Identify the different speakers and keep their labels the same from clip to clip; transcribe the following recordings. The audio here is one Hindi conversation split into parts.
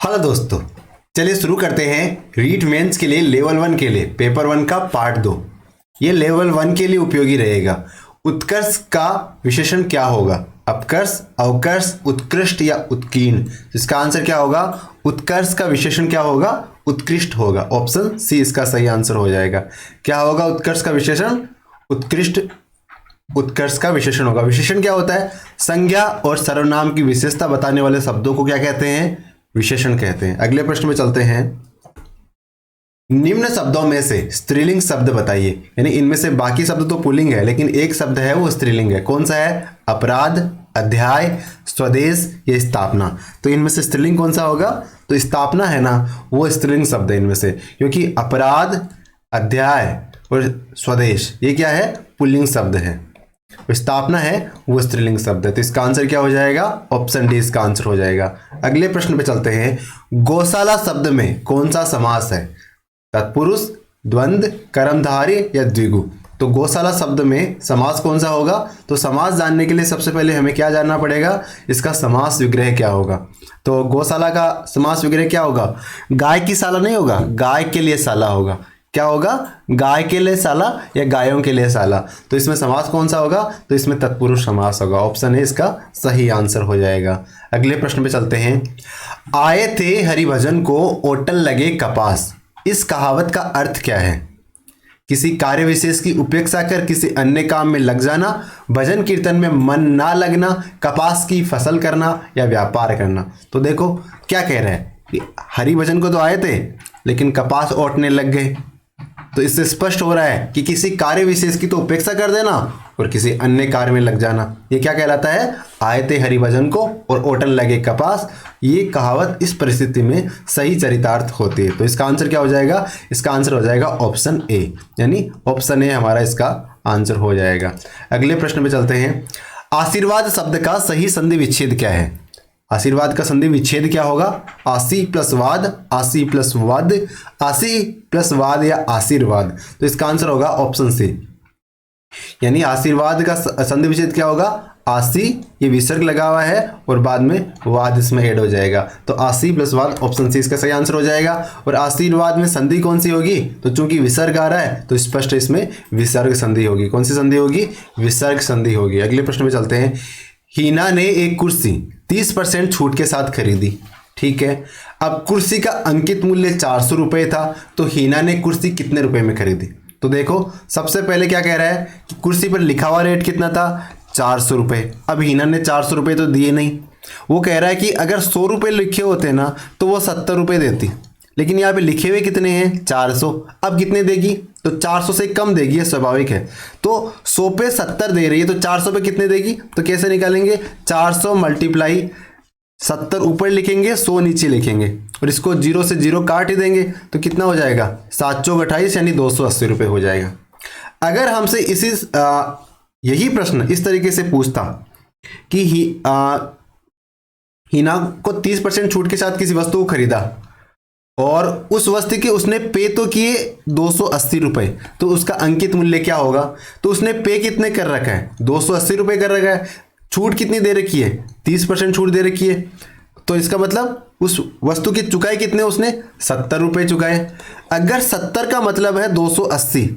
Speaker 1: हेलो दोस्तों, चलिए शुरू करते हैं रीट मेंस के लिए लेवल 1 के लिए पेपर 1 का पार्ट 2। ये लेवल 1 के लिए उपयोगी रहेगा। उत्कर्ष का विशेषण क्या होगा? अपकर्ष, अवकर्ष, उत्कृष्ट या उत्कीर्ण। इसका आंसर क्या होगा? उत्कर्ष का विशेषण क्या होगा? उत्कृष्ट होगा। ऑप्शन सी इसका सही आंसर हो जाएगा। क्या होगा उत्कर्ष का विशेषण? उत्कृष्ट। उत्कर्ष का विशेषण होगा। विशेषण क्या होता है? संज्ञा और सर्वनाम की विशेषता बताने वाले शब्दों को क्या कहते हैं? विशेषण कहते हैं। अगले प्रश्न में चलते हैं। निम्न शब्दों में से स्त्रीलिंग शब्द बताइए। यानी इनमें से बाकी शब्द तो पुल्लिंग है, लेकिन एक शब्द है वो स्त्रीलिंग है। कौन सा है? अपराध, अध्याय, स्वदेश या स्थापना। तो इनमें से स्त्रीलिंग कौन सा होगा? तो स्थापना है ना, वो स्त्रीलिंग शब्द है इनमें से, क्योंकि अपराध, अध्याय और स्वदेश ये क्या है? पुल्लिंग शब्द है। स्थापना है वो स्त्रीलिंग शब्द है। तो इसका आंसर क्या हो जाएगा? ऑप्शन डी इसका आंसर हो जाएगा। अगले प्रश्न पे चलते हैं। गौशाला शब्द में कौन सा समास है? तत्पुरुष, द्वंद्व, कर्मधारय या द्विगु। तो गौशाला शब्द में समास कौन सा होगा? तो समास जानने के लिए सबसे पहले हमें क्या जानना पड़ेगा? इसका समास विग्रह क्या होगा। तो गौशाला का समास विग्रह क्या होगा? गाय की शाला नहीं होगा, गाय के लिए शाला होगा। क्या होगा? गाय के लिए शाला या गायों के लिए शाला। तो इसमें समास कौन सा होगा? तो इसमें तत्पुरुष समास होगा। ऑप्शन ए इसका सही आंसर हो जाएगा। अगले प्रश्न पे चलते हैं। आए थे हरिभजन को ओटन लगे कपास। इस कहावत का अर्थ क्या है? किसी कार्य विशेष की उपेक्षा कर किसी अन्य काम में लग जाना, भजन कीर्तन में मन ना लगना, कपास की फसल करना या व्यापार करना। तो देखो क्या कह रहा है कि हरिभजन को तो आए थे लेकिन कपास ओटने लग गए। तो इससे स्पष्ट हो रहा है कि किसी कार्य विशेष की तो उपेक्षा कर देना और किसी अन्य कार्य में लग जाना, ये क्या कहलाता है? आए थे हरिभजन को और ओटन लगे कपास। ये कहावत इस परिस्थिति में सही चरितार्थ होती है। तो इसका आंसर क्या हो जाएगा? इसका आंसर हो जाएगा ऑप्शन ए, यानी ऑप्शन ए हमारा इसका आंसर हो जाएगा। अगले प्रश्न पे चलते हैं। आशीर्वाद शब्द का सही संधि विच्छेद क्या है? आशीर्वाद का संधि विच्छेद क्या होगा? आशी प्लस वाद, आशी प्लस वाद, आशी प्लस वाद या आशीर्वाद। तो इसका आंसर होगा ऑप्शन सी, यानी आशीर्वाद का संधि विच्छेद क्या होगा? आशी, ये विसर्ग लगा हुआ है और बाद में वाद इसमें ऐड हो जाएगा। तो आशी प्लस वाद, ऑप्शन सी इसका सही आंसर हो जाएगा। और आशीर्वाद में संधि कौन सी होगी? तो चूंकि विसर्ग आ रहा है तो स्पष्ट इसमें विसर्ग संधि होगी। कौन सी संधि होगी? विसर्ग संधि होगी। अगले प्रश्न में चलते हैं। हीना ने एक कुर्सी 30% छूट के साथ खरीदी। ठीक है, अब कुर्सी का अंकित मूल्य 400 रुपये था, तो हीना ने कुर्सी कितने रुपए में खरीदी? तो देखो सबसे पहले क्या कह रहा है कि कुर्सी पर लिखा हुआ रेट कितना था? 400 रुपये। अब हीना ने 400 रुपये तो दिए नहीं। वो कह रहा है कि अगर 100 रुपये लिखे होते ना तो वो 70 रुपये देती, लेकिन यहाँ पे लिखे हुए कितने हैं? 400। अब कितने देगी? तो 400 से कम देगी, ये स्वाभाविक है। तो 100 पे 70 दे रही है तो 400 पे कितने देगी? तो कैसे निकालेंगे? 400 मल्टीप्लाई 70 ऊपर लिखेंगे, 100 नीचे लिखेंगे और इसको 0 से 0 काट ही देंगे। तो कितना हो जाएगा? 7 चौक 28 यानी 280 रुपये हो जाएगा। अगर हमसे यही प्रश्न इस तरीके से पूछता कि हीना को 30% छूट के साथ किसी वस्तु को खरीदा और उस वस्तु के उसने पे तो किए 280 रुपये, तो उसका अंकित मूल्य क्या होगा? तो उसने पे कितने कर रखा है? 280 रुपये कर रखा है। छूट कितनी दे रखी है? 30% छूट दे रखी है। तो इसका मतलब उस वस्तु की चुकाई कितने उसने? 70 रुपये चुकाए। अगर 70 का मतलब है 280,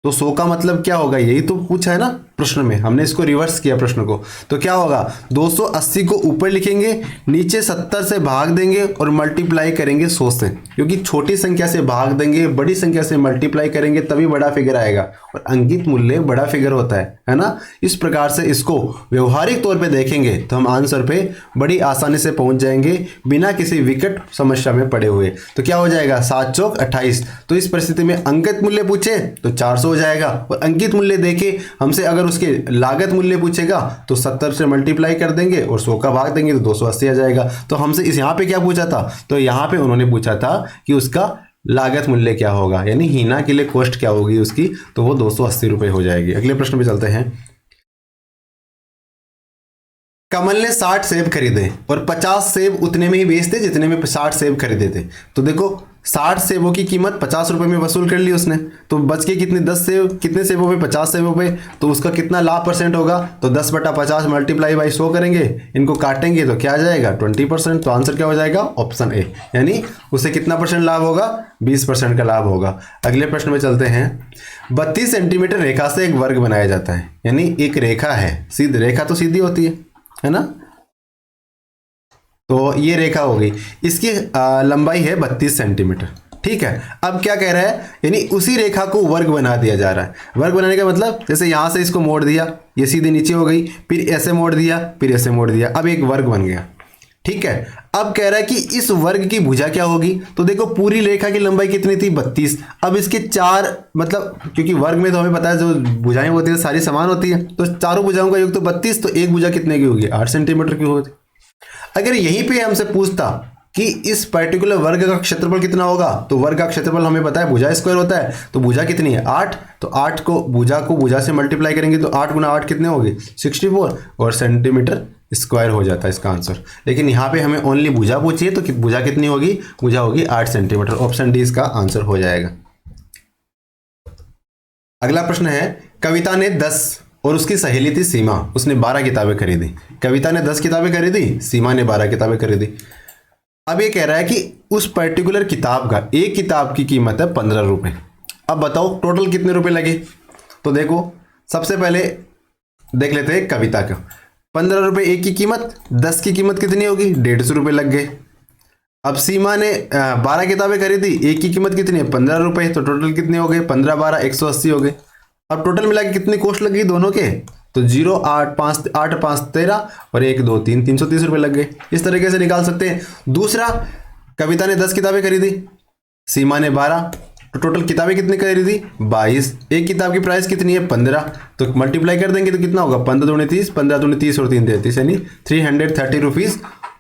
Speaker 1: तो 100 का मतलब क्या होगा? यही तो पूछा है ना प्रश्न में, हमने इसको रिवर्स किया प्रश्न को। तो क्या होगा? 280 को ऊपर लिखेंगे, नीचे 70 से भाग देंगे और मल्टीप्लाई करेंगे 100 से, क्योंकि छोटी संख्या से भाग देंगे, बड़ी संख्या से मल्टीप्लाई करेंगे तभी बड़ा फिगर आएगा और अंकित मूल्य बड़ा फिगर होता है ना। इस प्रकार से इसको व्यवहारिक तौर पर देखेंगे तो हम आंसर पे बड़ी आसानी से पहुंच जाएंगे बिना किसी विकट समस्या में पड़े हुए। तो क्या हो जाएगा? 7 चौक 28। तो इस परिस्थिति में अंकित मूल्य पूछे तो 400 हो जाएगा और अंकित मूल्य देखे हमसे अगर उसके लागत मूल्य पूछेगा तो 70 से मल्टीप्लाई कर देंगे और 100 का भाग देंगे तो 280 आ जाएगा। तो हमसे इस यहाँ पे क्या पूछा था? तो यहाँ पे उन्होंने पूछा था कि उसका लागत मूल्य क्या होगा, यानी हीना के लिए कॉस्ट क्या होगी उसकी, तो वो 280 रुपये हो जाएगी। अगले प्रश्न पे चलते हैं। कमल ने 60 सेब खरीदे और 50 सेब उतने में ही बेचते जितने में 60 सेब खरीदे थे। तो देखो 60 सेबों की कीमत 50 रुपए में वसूल कर ली उसने, तो बच के कितने 10 सेब, कितने सेबों पे 50 सेबों पे, तो उसका कितना लाभ परसेंट होगा, तो 10/50 मल्टीप्लाई बाई 100 करेंगे, इनको काटेंगे तो क्या आ जाएगा 20%। तो आंसर क्या हो जाएगा ऑप्शन ए, यानी उसे कितना परसेंट लाभ होगा 20% का लाभ होगा। अगले प्रश्न में चलते हैं। 32 सेंटीमीटर रेखा से एक वर्ग बनाया जाता है, यानी एक रेखा है, सीधी रेखा तो सीधी होती है ना, तो ये रेखा हो गई, इसकी लंबाई है 32 सेंटीमीटर। ठीक है, अब क्या कह रहा है, यानी उसी रेखा को वर्ग बना दिया जा रहा है। वर्ग बनाने का मतलब जैसे यहां से इसको मोड़ दिया, ये सीधी नीचे हो गई, फिर ऐसे मोड़ दिया, फिर ऐसे मोड़ दिया, अब एक वर्ग बन गया। ठीक है, अब कह रहा है कि इस वर्ग की भुजा क्या होगी, तो देखो पूरी रेखा की लंबाई कितनी थी 32, अब इसके चार, मतलब क्योंकि वर्ग में तो हमें पता है जो भुजाएं होती है सारी समान होती है, तो चारों भुजाओं का योग तो 32, तो एक भुजा कितने की होगी 8 सेंटीमीटर की होगी। अगर यहीं पे हमसे पूछता कि इस पर्टिकुलर वर्ग का क्षेत्रफल कितना होगा, तो वर्ग का क्षेत्रफल हमें पता है भुजा स्क्वायर होता है, तो भुजा कितनी है 8, तो 8 को भुजा से मल्टीप्लाई करेंगे तो 8 गुना 8 कितने होगी 64, और सेंटीमीटर स्क्वायर हो जाता है इसका आंसर। लेकिन यहाँ पे हमें ओनली भुजा पूछी है, तो भुजा कितनी होगी, भुजा होगी 8 सेंटीमीटर। ऑप्शन डी इसका आंसर हो जाएगा। अगला प्रश्न है, कविता ने 10 और उसकी सहेली थी सीमा, उसने 12 किताबें खरीदी। कविता ने 10 किताबें खरीदी, सीमा ने 12 किताबें खरीदी। अब ये कह रहा है कि उस पर्टिकुलर किताब का, एक किताब की कीमत है 15 रुपये। अब बताओ टोटल कितने रुपए लगे, तो देखो सबसे पहले देख लेते हैं कविता का। 15 रुपये एक की कीमत, 10 की कीमत कितनी होगी 150 रुपये लग गए। अब सीमा ने 12 किताबें खरीदी, एक की कीमत कितनी है 15 रुपये, तो टोटल कितने हो गए 15 12 180 हो गए। अब टोटल मिला के कितनी कॉस्ट लगी दोनों के, तो 0 8 5 8 5 13 और 1 2 3 330 रुपये लग गए। इस तरीके से निकाल सकते हैं। दूसरा, कविता ने 10 किताबें खरीदी, सीमा ने 12, तो टोटल किताबें कितनी खरीदी 22, एक किताब की प्राइस कितनी है 15, तो मल्टीप्लाई कर देंगे तो कितना होगा 15 दूनी 30, 15 दूनी 30 और 3 33, यानी 330 रुपीज़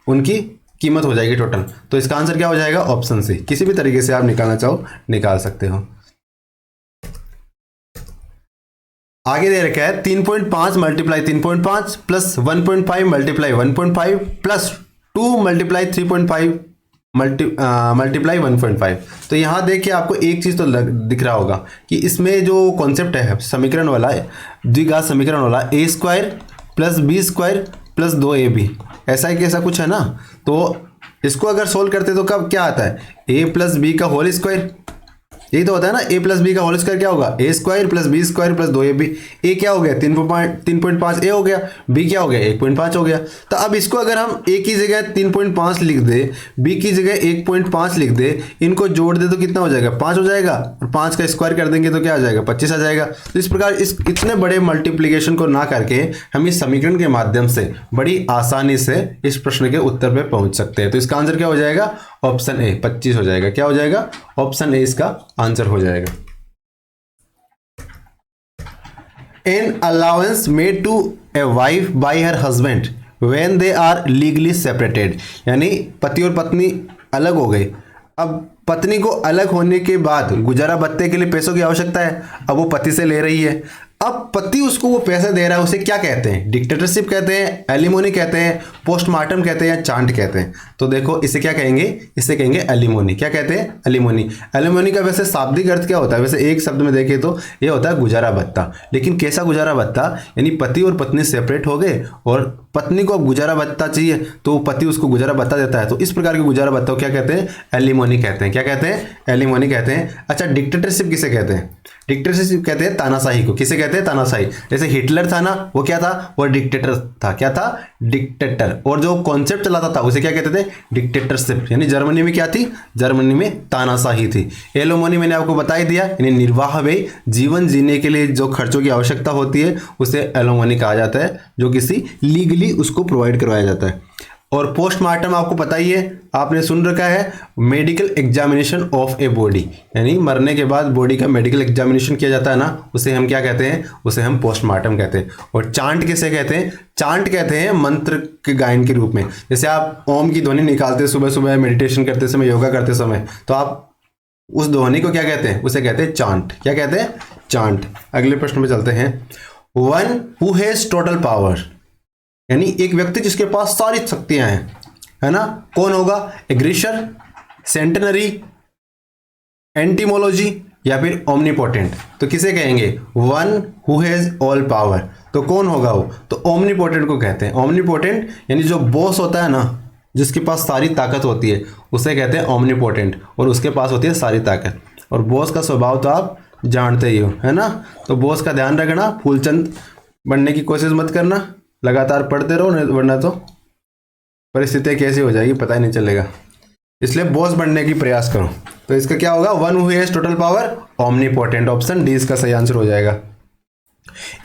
Speaker 1: उनकी कीमत हो जाएगी टोटल। तो इसका आंसर क्या हो जाएगा ऑप्शन सी। किसी भी तरीके से आप निकालना चाहो निकाल सकते हो। आगे दे रखा है 3.5 multiply 3.5 plus 1.5 multiply 1.5 plus 2 multiply 3.5 multiply 1.5। तो यहाँ देखिए आपको एक चीज़ तो दिख रहा होगा कि इसमें जो कॉन्सेप्ट है समीकरण वाला, द्विघात समीकरण वाला, a square plus b square plus 2ab, ऐसा ही कैसा कुछ है ना। तो इसको अगर सोल्व करते तो कब क्या आता है ए प्लस बी का होल स्क्वायर, यही तो होता है ना, ए प्लस बी का होल स्क्वायर क्या होगा a square plus b square plus 2ab। ए क्या हो गया 3.5 ए हो गया, बी क्या हो गया 1.5 हो गया। तो अब इसको अगर हम ए की जगह 3.5 लिख दे, बी की जगह 1.5 लिख दे, इनको जोड़ दे तो कितना हो जाएगा 5 हो जाएगा, और 5 का स्क्वायर कर देंगे तो क्या आ जाएगा 25 आ जाएगा। तो इस प्रकार इस इतने बड़े मल्टीप्लीकेशन को ना करके हम इस समीकरण के माध्यम से बड़ी आसानी से इस प्रश्न के उत्तर पे पहुंच सकते हैं। तो इसका आंसर क्या हो जाएगा ऑप्शन ए 25 हो जाएगा। क्या हो जाएगा ऑप्शन ए इसका आंसर हो जाएगा। An allowance made to a wife by her husband when they are legally separated, यानी पति और पत्नी अलग हो गए। अब पत्नी को अलग होने के बाद गुजारा भत्ते के लिए पैसों की आवश्यकता है, अब वो पति से ले रही है। अब पति उसको वो पैसा दे रहा है, उसे क्या कहते हैं डिक्टेटरशिप कहते हैं, एलिमोनी कहते हैं, पोस्टमार्टम कहते हैं या चांट कहते हैं। तो देखो इसे क्या कहेंगे, इसे कहेंगे एलिमोनी। क्या कहते हैं एलिमोनी। एलिमोनी का वैसे शाब्दिक अर्थ क्या होता है, वैसे एक शब्द में देखें तो ये होता है गुजारा भत्ता। लेकिन कैसा गुजारा भत्ता, यानी पति और पत्नी सेपरेट हो गए और पत्नी को अब गुजारा भत्ता चाहिए तो पति उसको गुजारा भत्ता देता है, तो इस प्रकार के गुजारा भत्ता को क्या कहते हैं एलिमोनी कहते हैं। क्या कहते हैं एलिमोनी कहते हैं। अच्छा डिक्टेटरशिप किसे कहते हैं, डिक्टेटरशिप कहते हैं तानाशाही को। किसे कहते हैं तानाशाही। जैसे हिटलर था ना, वो क्या था वो डिक्टेटर था। क्या था डिक्टेटर। और जो कॉन्सेप्ट चलाता था उसे क्या कहते थे डिक्टेटरशिप। यानी जर्मनी में क्या थी, जर्मनी में तानाशाही थी। एलिमोनी मैंने आपको बता ही दिया, यानी निर्वाह व्यय, जीवन जीने के लिए जो खर्चों की आवश्यकता होती है उसे एलिमोनी कहा जाता है, जो किसी लीगली उसको प्रोवाइड करवाया जाता है। और पोस्टमार्टम आपको पता ही है, आपने सुन रखा है medical examination of a body, यानी मरने के बाद बॉडी का मेडिकल एग्जामिनेशन किया जाता है ना, उसे हम क्या कहते हैं, उसे हम पोस्टमार्टम कहते हैं। और चांट किसे कहते हैं, चांट कहते हैं मंत्र के गायन के रूप में। जैसे आप ओम की ध्वनि निकालते सुबह सुबह मेडिटेशन करते समय, योगा करते समय, तो आप उस ध्वनि को क्या कहते हैं, उसे कहते हैं चांट। क्या कहते हैं चांट। अगले प्रश्न में चलते हैं। One who has total power यानी एक व्यक्ति जिसके पास सारी शक्तियां हैं, है ना, कौन होगा? एग्रेसर, सेंटेनरी, एंटीमोलॉजी या फिर ओमनीपोटेंट। तो किसे कहेंगे? One who has all power. तो कौन होगा वो? तो ओमनीपोटेंट को कहते हैं। ओमनीपोटेंट यानी जो बॉस होता है ना, जिसके पास सारी ताकत होती है, उसे कहते हैं ओमनीपोटेंट, और उसके पास होती है सारी ताकत। और बॉस का स्वभाव तो आप जानते ही हो, है ना। तो बॉस का ध्यान रखना, फूलचंद बनने की कोशिश मत करना, लगातार पढ़ते रहो, वरना तो परिस्थितियाँ कैसी हो जाएगी पता ही नहीं चलेगा। इसलिए बॉस बनने की प्रयास करो। तो इसका क्या होगा? One who has total power, omnipotent. Option D इसका सही आंसर हो जाएगा।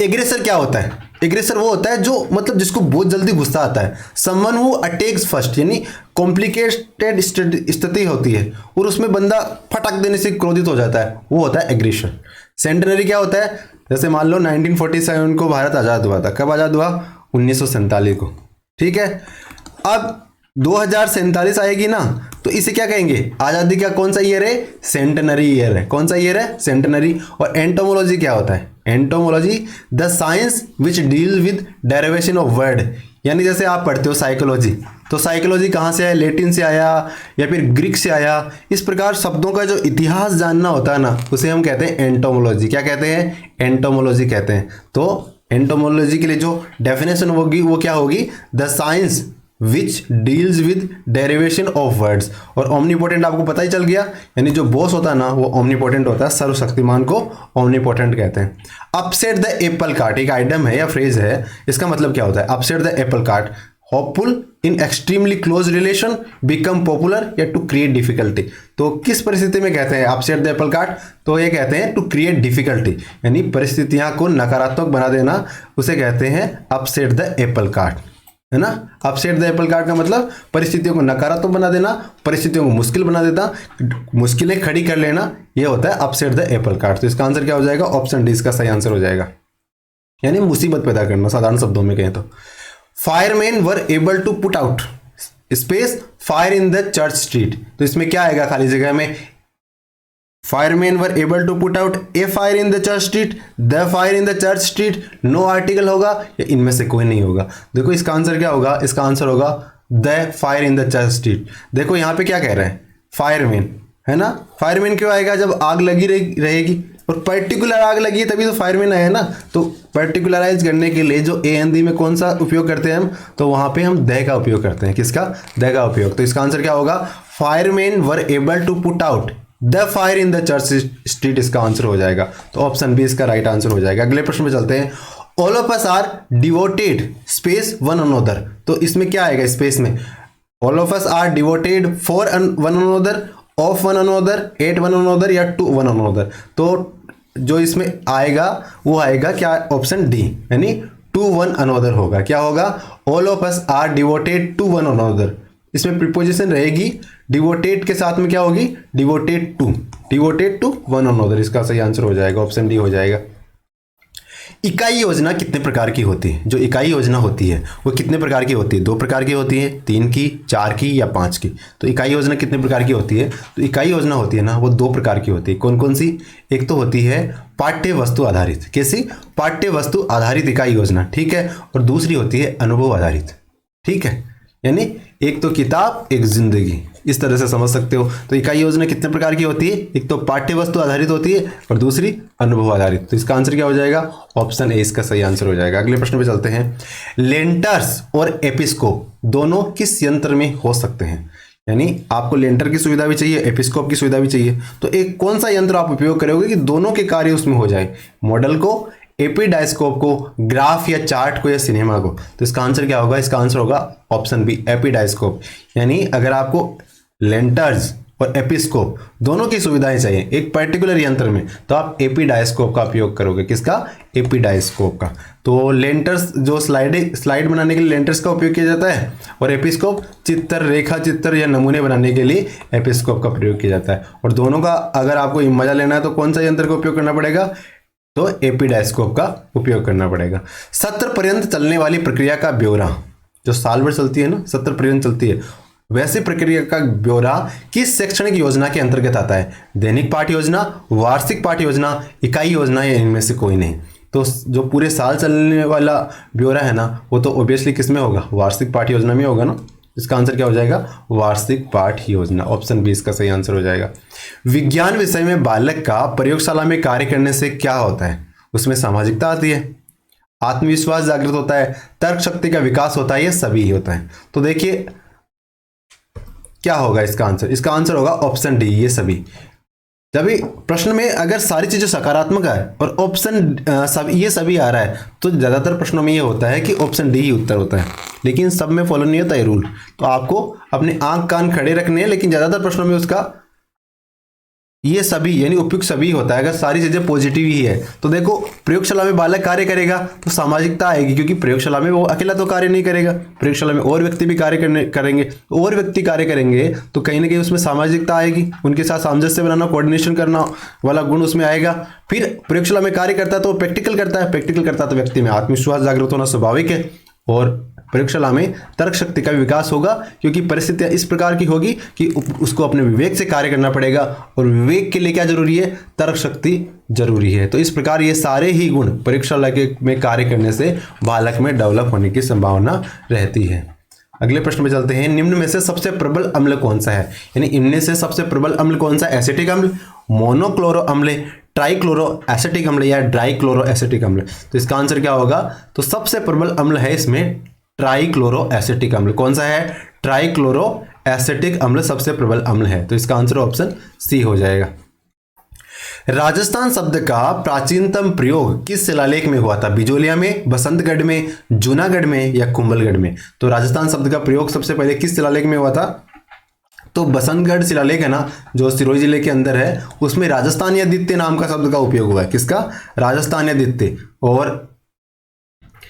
Speaker 1: एग्रेसर क्या होता है? एग्रेसर वो होता है जो मतलब जिसको बहुत जल्दी गुस्सा आता है। समवन हु अटैक्स फर्स्ट, यानी कॉम्प्लिकेटेड स्थिति होती है और उसमें बंदा फटक देने से क्रोधित हो जाता है, वो होता है एग्रेसर। सेंटेनरी क्या होता है? जैसे मान लो 1947 को भारत आज़ाद हुआ था। कब आज़ाद हुआ? 1947 को। ठीक है। अब 2047 आएगी ना, तो इसे क्या कहेंगे? आज़ादी का कौन सा ईयर है? सेंटेनरी ईयर है। कौन सा ईयर है? सेंटेनरी। और एंटोमोलॉजी क्या होता है? Entomology the science which deal with derivation of word, यानी जैसे आप पढ़ते हो साइकोलॉजी, तो साइकोलॉजी कहाँ से आया? लैटिन से आया या फिर ग्रीक से आया। इस प्रकार शब्दों का जो इतिहास जानना होता है ना, उसे हम कहते हैं एंटोमोलॉजी। क्या कहते हैं? एंटोमोलॉजी कहते हैं। तो एंटोमोलॉजी के लिए जो डेफिनेशन होगी वो क्या होगी? The science which deals with derivation of words. और ओमनीपोटेंट आपको पता ही चल गया, यानी जो बॉस होता है ना वो ओमनीपोटेंट होता है, सर्वशक्तिमान को ओमनीपोटेंट कहते हैं। अपसेट द एप्पल कार्ट एक आइटम है या फ्रेज है, इसका मतलब क्या होता है? Upset the Apple cart, hopeful in extremely close relation, become popular या टू क्रिएट डिफिकल्टी। तो किस परिस्थिति में कहते हैं अपसेट द एप्पल कार्ट? तो ये कहते हैं टू क्रिएट डिफिकल्टी, यानी परिस्थितियां को नकारात्मक बना देना, उसे कहते हैं अपसेट द एप्पल कार्ट, है ना। अपसेट द एप्पल कार्ट का मतलब परिस्थितियों को नकारात्मक बना देना, परिस्थितियों को मुश्किल बना देता, मुश्किलें खड़ी कर लेना, ये होता है अपसेट द एप्पल कार्ट। तो इसका आंसर क्या हो जाएगा? ऑप्शन डी इसका सही आंसर हो जाएगा, यानी मुसीबत पैदा करना, साधारण शब्दों में कहें तो। Fireman were able to put out space fire in the church street. तो इसमें क्या आएगा खाली जगह में? Fireman were able to put out a fire in the church street, the fire in the church street, no article होगा या इनमें से कोई नहीं होगा। देखो इसका आंसर क्या होगा? इसका आंसर होगा the fire in the church street. देखो यहाँ पे क्या कह रहे हैं? फायरमैन, है ना। फायरमैन क्यों आएगा? जब आग लगी रहेगी और पर्टिकुलर आग लगी है तभी तो फायरमैन आया ना। तो पर्टिकुलराइज करने के लिए जो ए एन दी में कौन सा उपयोग करते हैं हम? तो वहां पे हम द का उपयोग करते हैं। किसका? द का उपयोग। तो इसका आंसर क्या होगा? Fireman were able to put out the fire in the church street, इसका आंसर हो जाएगा। तो ऑप्शन बी इसका राइट आंसर हो जाएगा। अगले प्रश्न पे चलते हैं। All of us are devoted space one another. तो इसमें क्या आएगा स्पेस में? All of us are devoted for one another, of one another, at one another या टू वन अनोदर। तो जो इसमें आएगा वो आएगा क्या? ऑप्शन डी, यानी टू वन अनोदर होगा। क्या होगा? All of us are devoted to one another. इसमें प्रीपोजिशन रहेगी डिवोटेड के साथ में, क्या होगी? Devoted to one another. इसका सही आंसर हो जाएगा, ऑप्शन डी हो जाएगा। इकाई योजना कितने प्रकार की होती है? जो इकाई योजना होती है वो कितने प्रकार की होती है? 2 प्रकार की होती है, 3 की, 4 की या 5 की। तो इकाई योजना कितने प्रकार की होती है? तो इकाई योजना होती है ना वो 2 प्रकार की होती है। कौन कौन सी? एक तो होती है पाठ्य वस्तु आधारित। कैसी? पाठ्य वस्तु आधारित इकाई योजना, ठीक है। और दूसरी होती है अनुभव आधारित, ठीक है। यानी एक तो किताब, एक जिंदगी, इस तरह से समझ सकते हो। तो इकाई योजना कितने प्रकार की होती है? एक तो पाठ्य वस्तु आधारित होती है और दूसरी अनुभव आधारित। तो इसका आंसर क्या हो जाएगा? ऑप्शन ए इसका सही आंसर हो जाएगा। अगले प्रश्न पे चलते हैं। लेंटर्स और एपिस्कोप दोनों किस यंत्र में हो सकते हैं? यानी आपको लेंटर की सुविधा भी चाहिए, एपिस्कोप की सुविधा भी चाहिए। तो एक कौन सा यंत्र आप उपयोग करोगे कि दोनों के कार्य उसमें हो जाए? मॉडल को, एपीडायस्कोप को, ग्राफ या चार्ट को या सिनेमा को। तो इसका आंसर क्या होगा? इसका आंसर होगा ऑप्शन बी, एपीडायस्कोप। यानी अगर आपको लेंटर्स और एपिस्कोप दोनों की सुविधाएं चाहिए एक पर्टिकुलर यंत्र में, तो आप एपीडायस्कोप का उपयोग करोगे। किसका? एपीडायस्कोप का। तो लेंटर्स जो स्लाइड बनाने के लिए लेंटर्स का उपयोग किया जाता है, और एपिस्कोप चित्र, रेखा चित्र या नमूने बनाने के लिए एपिस्कोप का प्रयोग किया जाता है। और दोनों का अगर आपको मजा लेना है तो कौन सा यंत्र का उपयोग करना पड़ेगा? तो एपीडायस्कोप का उपयोग करना पड़ेगा। सत्र पर्यंत चलने वाली प्रक्रिया का ब्यौरा, जो साल भर चलती है ना, सत्र पर्यंत चलती है, वैसे प्रक्रिया का ब्यौरा किस शैक्षणिक योजना के अंतर्गत आता है? दैनिक पाठ योजना, वार्षिक पाठ योजना, इकाई योजना या इनमें से कोई नहीं। तो जो पूरे साल चलने वाला ब्यौरा है ना, वो तो ऑब्वियसली किस में होगा, वार्षिक पाठ योजना में होगा ना। इसका आंसर क्या हो जाएगा, वार्षिक पाठ योजना। ऑप्शन बी इसका सही आंसर हो जाएगा। विज्ञान विषय में बालक का प्रयोगशाला में कार्य करने से क्या होता है, उसमें सामाजिकता आती है, आत्मविश्वास जागृत होता है, तर्क शक्ति का विकास होता है, ये सभी होता है। तो देखिए क्या होगा इसका आंसर, इसका आंसर होगा ऑप्शन डी, ये सभी। जब भी प्रश्न में अगर सारी चीजें सकारात्मक है और ऑप्शन ये सभी आ रहा है, तो ज्यादातर प्रश्नों में ये होता है कि ऑप्शन डी ही उत्तर होता है, लेकिन सब में फॉलो नहीं होता है रूल। तो आपको अपने आंख कान खड़े रखने हैं, लेकिन ज्यादातर प्रश्नों में उसका ये सभी यानी उपयुक्त सभी होता है, अगर सारी चीजें पॉजिटिव ही है। तो देखो प्रयोगशाला में बालक कार्य करेगा तो सामाजिकता आएगी, क्योंकि प्रयोगशाला में वो अकेला तो कार्य नहीं करेगा, प्रयोगशाला में और व्यक्ति भी कार्य करेंगे, और व्यक्ति कार्य करेंगे तो कहीं ना कहीं उसमें सामाजिकता आएगी, उनके साथ सामंजस्य बनाना, कोऑर्डिनेशन करना वाला गुण उसमें आएगा। फिर प्रयोगशाला में कार्य करता है तो प्रैक्टिकल करता है, प्रैक्टिकल करता है तो व्यक्ति में आत्मविश्वास जागृत होना स्वाभाविक है, और प्रयोगशाला में तर्क शक्ति का विकास होगा, क्योंकि परिस्थितियां इस प्रकार की होगी कि उसको अपने विवेक से कार्य करना पड़ेगा, और विवेक के लिए क्या जरूरी है, तर्क शक्ति जरूरी है। तो इस प्रकार ये सारे ही गुण प्रयोगशाला में कार्य करने से बालक में डेवलप होने की संभावना रहती है। अगले प्रश्न में चलते हैं। निम्न में से सबसे प्रबल अम्ल कौन सा है, यानी इनमें से सबसे प्रबल अम्ल कौन सा है, एसिटिक अम्ल, मोनोक्लोरो अम्ल, ट्राइक्लोरो एसिटिक अम्ल या ड्राइक्लोरो एसिटिक अम्ल। तो इसका आंसर क्या होगा, तो सबसे प्रबल अम्ल है इसमें ट्राइक्लोरो एसिटिक अम्ल। कौन सा है, ट्राइक्लोरो एसिटिक अम्ल सबसे प्रबल अम्ल है। तो इसका आंसर ऑप्शन सी हो जाएगा। राजस्थान शब्द का प्राचीनतम प्रयोग किस शिलालेख में हुआ था, बिजोलिया में, बसंतगढ़ में, जूनागढ़ में या कुंभलगढ़ में। तो राजस्थान शब्द का प्रयोग सबसे पहले किस शिलालेख में हुआ था, तो बसंतगढ़ शिलालेख है ना, जो सिरोही जिले के अंदर है, उसमें राजस्थान्यादित्य नाम का शब्द का उपयोग हुआ है। किसका, राजस्थान्यादित्य। और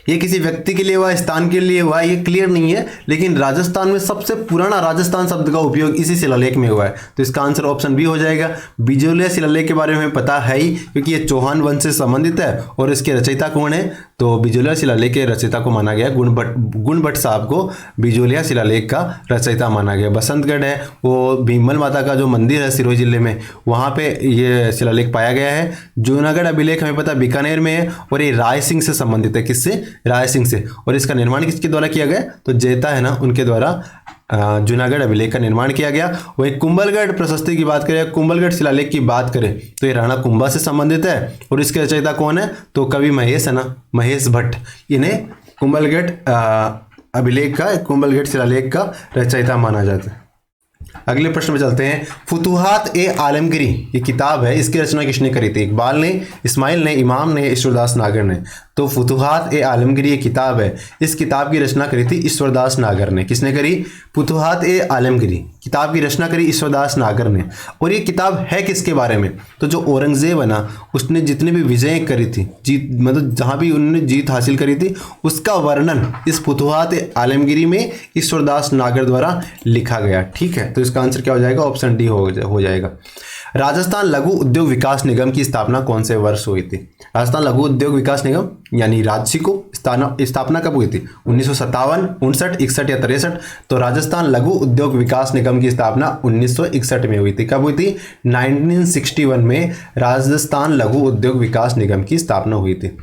Speaker 1: ये किसी व्यक्ति के लिए हुआ, स्थान के लिए हुआ, ये क्लियर नहीं है, लेकिन राजस्थान में सबसे पुराना राजस्थान शब्द का उपयोग इसी शिलालेख में हुआ है। तो इसका आंसर ऑप्शन बी हो जाएगा। बिजोलिया शिलालेख के बारे में पता है ही, क्योंकि ये चौहान वंश से संबंधित है, और इसके रचयिता कौन है, तो बिजोलिया शिलालेख के रचयिता को माना गया, गुण भट्ट साहब को बिजोलिया शिलालेख का रचयिता माना गया। बसंतगढ़ है, वो भीमल माता का जो मंदिर है सिरोही जिले में, वहाँ पे ये शिलालेख पाया गया है। जूनागढ़ अभिलेख हमें पता बीकानेर में है, और ये राय सिंह से संबंधित है। किससे, राय सिंह से। और इसका निर्माण किसके द्वारा किया गया, तो जेता है ना, उनके द्वारा जूनागढ़ अभिलेख का निर्माण किया गया। वही कुंभलगढ़ प्रशस्ति की बात करें, कुंभलगढ़ शिलालेख की बात करें, तो ये राणा कुंभा से संबंधित है, और इसके रचयिता कौन है, तो कवि महेश है ना, महेश भट्ट, इन्हें कुंभलगढ़ अभिलेख का, कुंभलगढ़ शिलालेख का रचयिता माना जाता है। अगले प्रश्न में चलते हैं। फुतुहात ए आलमगिरी ये किताब है, इसकी रचना किसने करी थी, इकबाल ने, इस्माइल ने, इमाम ने, ईश्वरदास नागर ने। तो फुतुहात ए आलमगिरी ये किताब है, इस किताब की रचना करी थी ईश्वरदास नागर ने। किसने करी, फुतुहात ए आलमगिरी किताब की रचना करी ईश्वरदास नागर ने। और ये किताब है किसके बारे में, तो जो औरंगजेब है ना, उसने जितने भी विजय करी थी, जीत मतलब जहाँ भी उन्होंने जीत हासिल करी थी, उसका वर्णन इस फुतुहात ए आलमगिरी में ईश्वरदास नागर द्वारा लिखा गया। ठीक है, तो इसका आंसर क्या हो जाएगा, ऑप्शन डी हो जाएगा। राजस्थान लघु उद्योग विकास निगम की स्थापना कौन से वर्ष हुई थी, राजस्थान लघु उद्योग विकास निगम यानी राजसी को स्थापना कब हुई थी, 1957, 59, 61 या 63। तो राजस्थान लघु उद्योग विकास निगम की स्थापना 1961 में हुई थी। कब हुई थी, 1961 में राजस्थान लघु उद्योग विकास निगम की स्थापना हुई थी।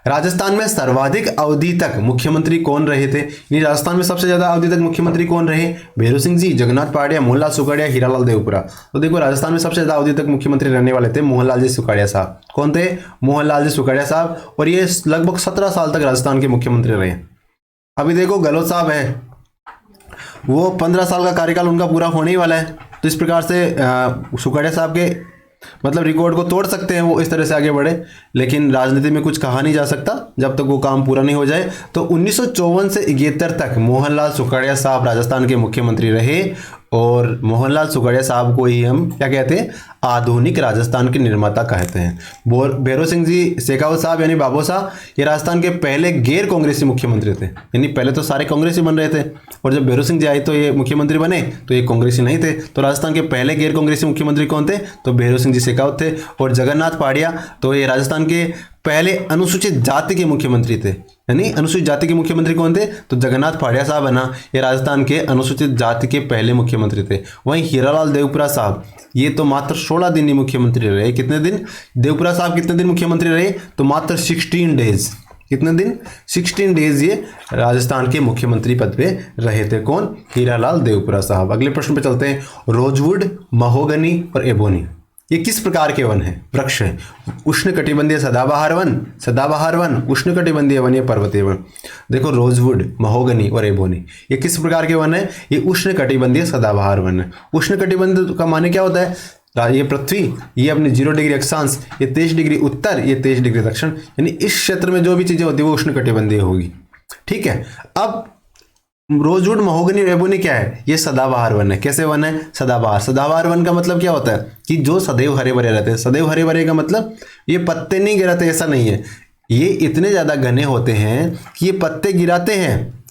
Speaker 1: राजस्थान में सर्वाधिक अवधि तक मुख्यमंत्री कौन रहे थे, यानी राजस्थान में सबसे ज्यादा अवधि तक मुख्यमंत्री कौन रहे, भैरू सिंह जी, जगन्नाथ पहाड़िया, मोहनलाल सुखाड़िया, हीरालाल देवपुरा। तो देखो राजस्थान में सबसे ज्यादा अवधि तक मुख्यमंत्री रहने वाले थे मोहनलाल जी सुखाड़िया साहब। कौन थे, मोहनलाल जी सुखाड़िया साहब, और ये लगभग 17 साल तक राजस्थान के मुख्यमंत्री रहे। अभी देखो गहलोत साहब है, वो 15 साल का कार्यकाल उनका पूरा होने ही वाला है। तो इस प्रकार से सुखाड़िया साहब के मतलब रिकॉर्ड को तोड़ सकते हैं वो इस तरह से आगे बढ़े, लेकिन राजनीति में कुछ कहा नहीं जा सकता जब तक वो काम पूरा नहीं हो जाए। तो 1954 से 71 तक मोहनलाल सुखाड़िया साहब राजस्थान के मुख्यमंत्री रहे, और मोहनलाल सुखाड़िया साहब को ही हम क्या कहते हैं, आधुनिक राजस्थान के निर्माता कहते हैं। भैरू सिंह जी शेखावत साहब यानी बाबू साहब, ये राजस्थान के पहले गैर कांग्रेसी मुख्यमंत्री थे, यानी पहले तो सारे कांग्रेसी बन रहे थे, और जब भैरू सिंह जी आए तो ये मुख्यमंत्री बने तो ये कांग्रेसी नहीं थे। तो राजस्थान के पहले गैर कांग्रेसी मुख्यमंत्री कौन थे, तो भैरू सिंह जी शेखावत थे। और जगन्नाथ पहाड़िया, तो ये राजस्थान के पहले अनुसूचित जाति के मुख्यमंत्री थे, यानी अनुसूचित जाति के मुख्यमंत्री कौन थे? तो जगन्नाथ पहाड़िया साहब है ना, ये राजस्थान के अनुसूचित जाति के पहले मुख्यमंत्री थे। वहीं हीरालाल देवपुरा साहब, ये तो मात्र 16 दिन ही मुख्यमंत्री रहे। कितने दिन? देवपुरा साहब कितने दिन मुख्यमंत्री रहे? तो मात्र 16 डेज। कितने दिन? 16 डेज ये राजस्थान के मुख्यमंत्री पद पे रहे थे। कौन? हीरालाल देवपुरा साहब। अगले प्रश्न पे चलते हैं। रोजवुड, महोगनी और एबोनी, ये किस प्रकार के वन हैं? वृक्ष हैं। उष्णकटिबंधीय सदाबहार वन, सदाबहार वन, उष्णकटिबंधीय वन या पर्वतीय वन। देखो रोजवुड, महोगनी और एबोनी, ये किस प्रकार के वन है? ये उष्णकटिबंधीय सदाबहार वन है। उष्णकटिबंध का माने क्या होता है? ये पृथ्वी, ये अपने 0 डिग्री अक्षांश, ये 23 डिग्री उत्तर, ये 23 डिग्री दक्षिण, यानी इस क्षेत्र में जो भी चीजें होती है वो उष्णकटिबंधीय होगी। ठीक है। अब रोजवुड, महोगनी और एबोनी क्या है? ये सदाबहार वन है। कैसे वन है? सदाबहार। सदाबहार वन का मतलब क्या होता है? कि जो सदैव हरे भरे रहते हैं। सदैव हरे भरे का मतलब ये पत्ते नहीं गिराते, ऐसा नहीं है। ये इतने ज्यादा घने होते हैं कि ये पत्ते गिराते हैं,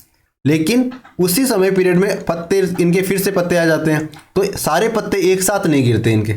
Speaker 1: लेकिन उसी समय पीरियड में पत्ते इनके फिर से पत्ते आ जाते हैं, तो सारे पत्ते एक साथ नहीं गिरते इनके,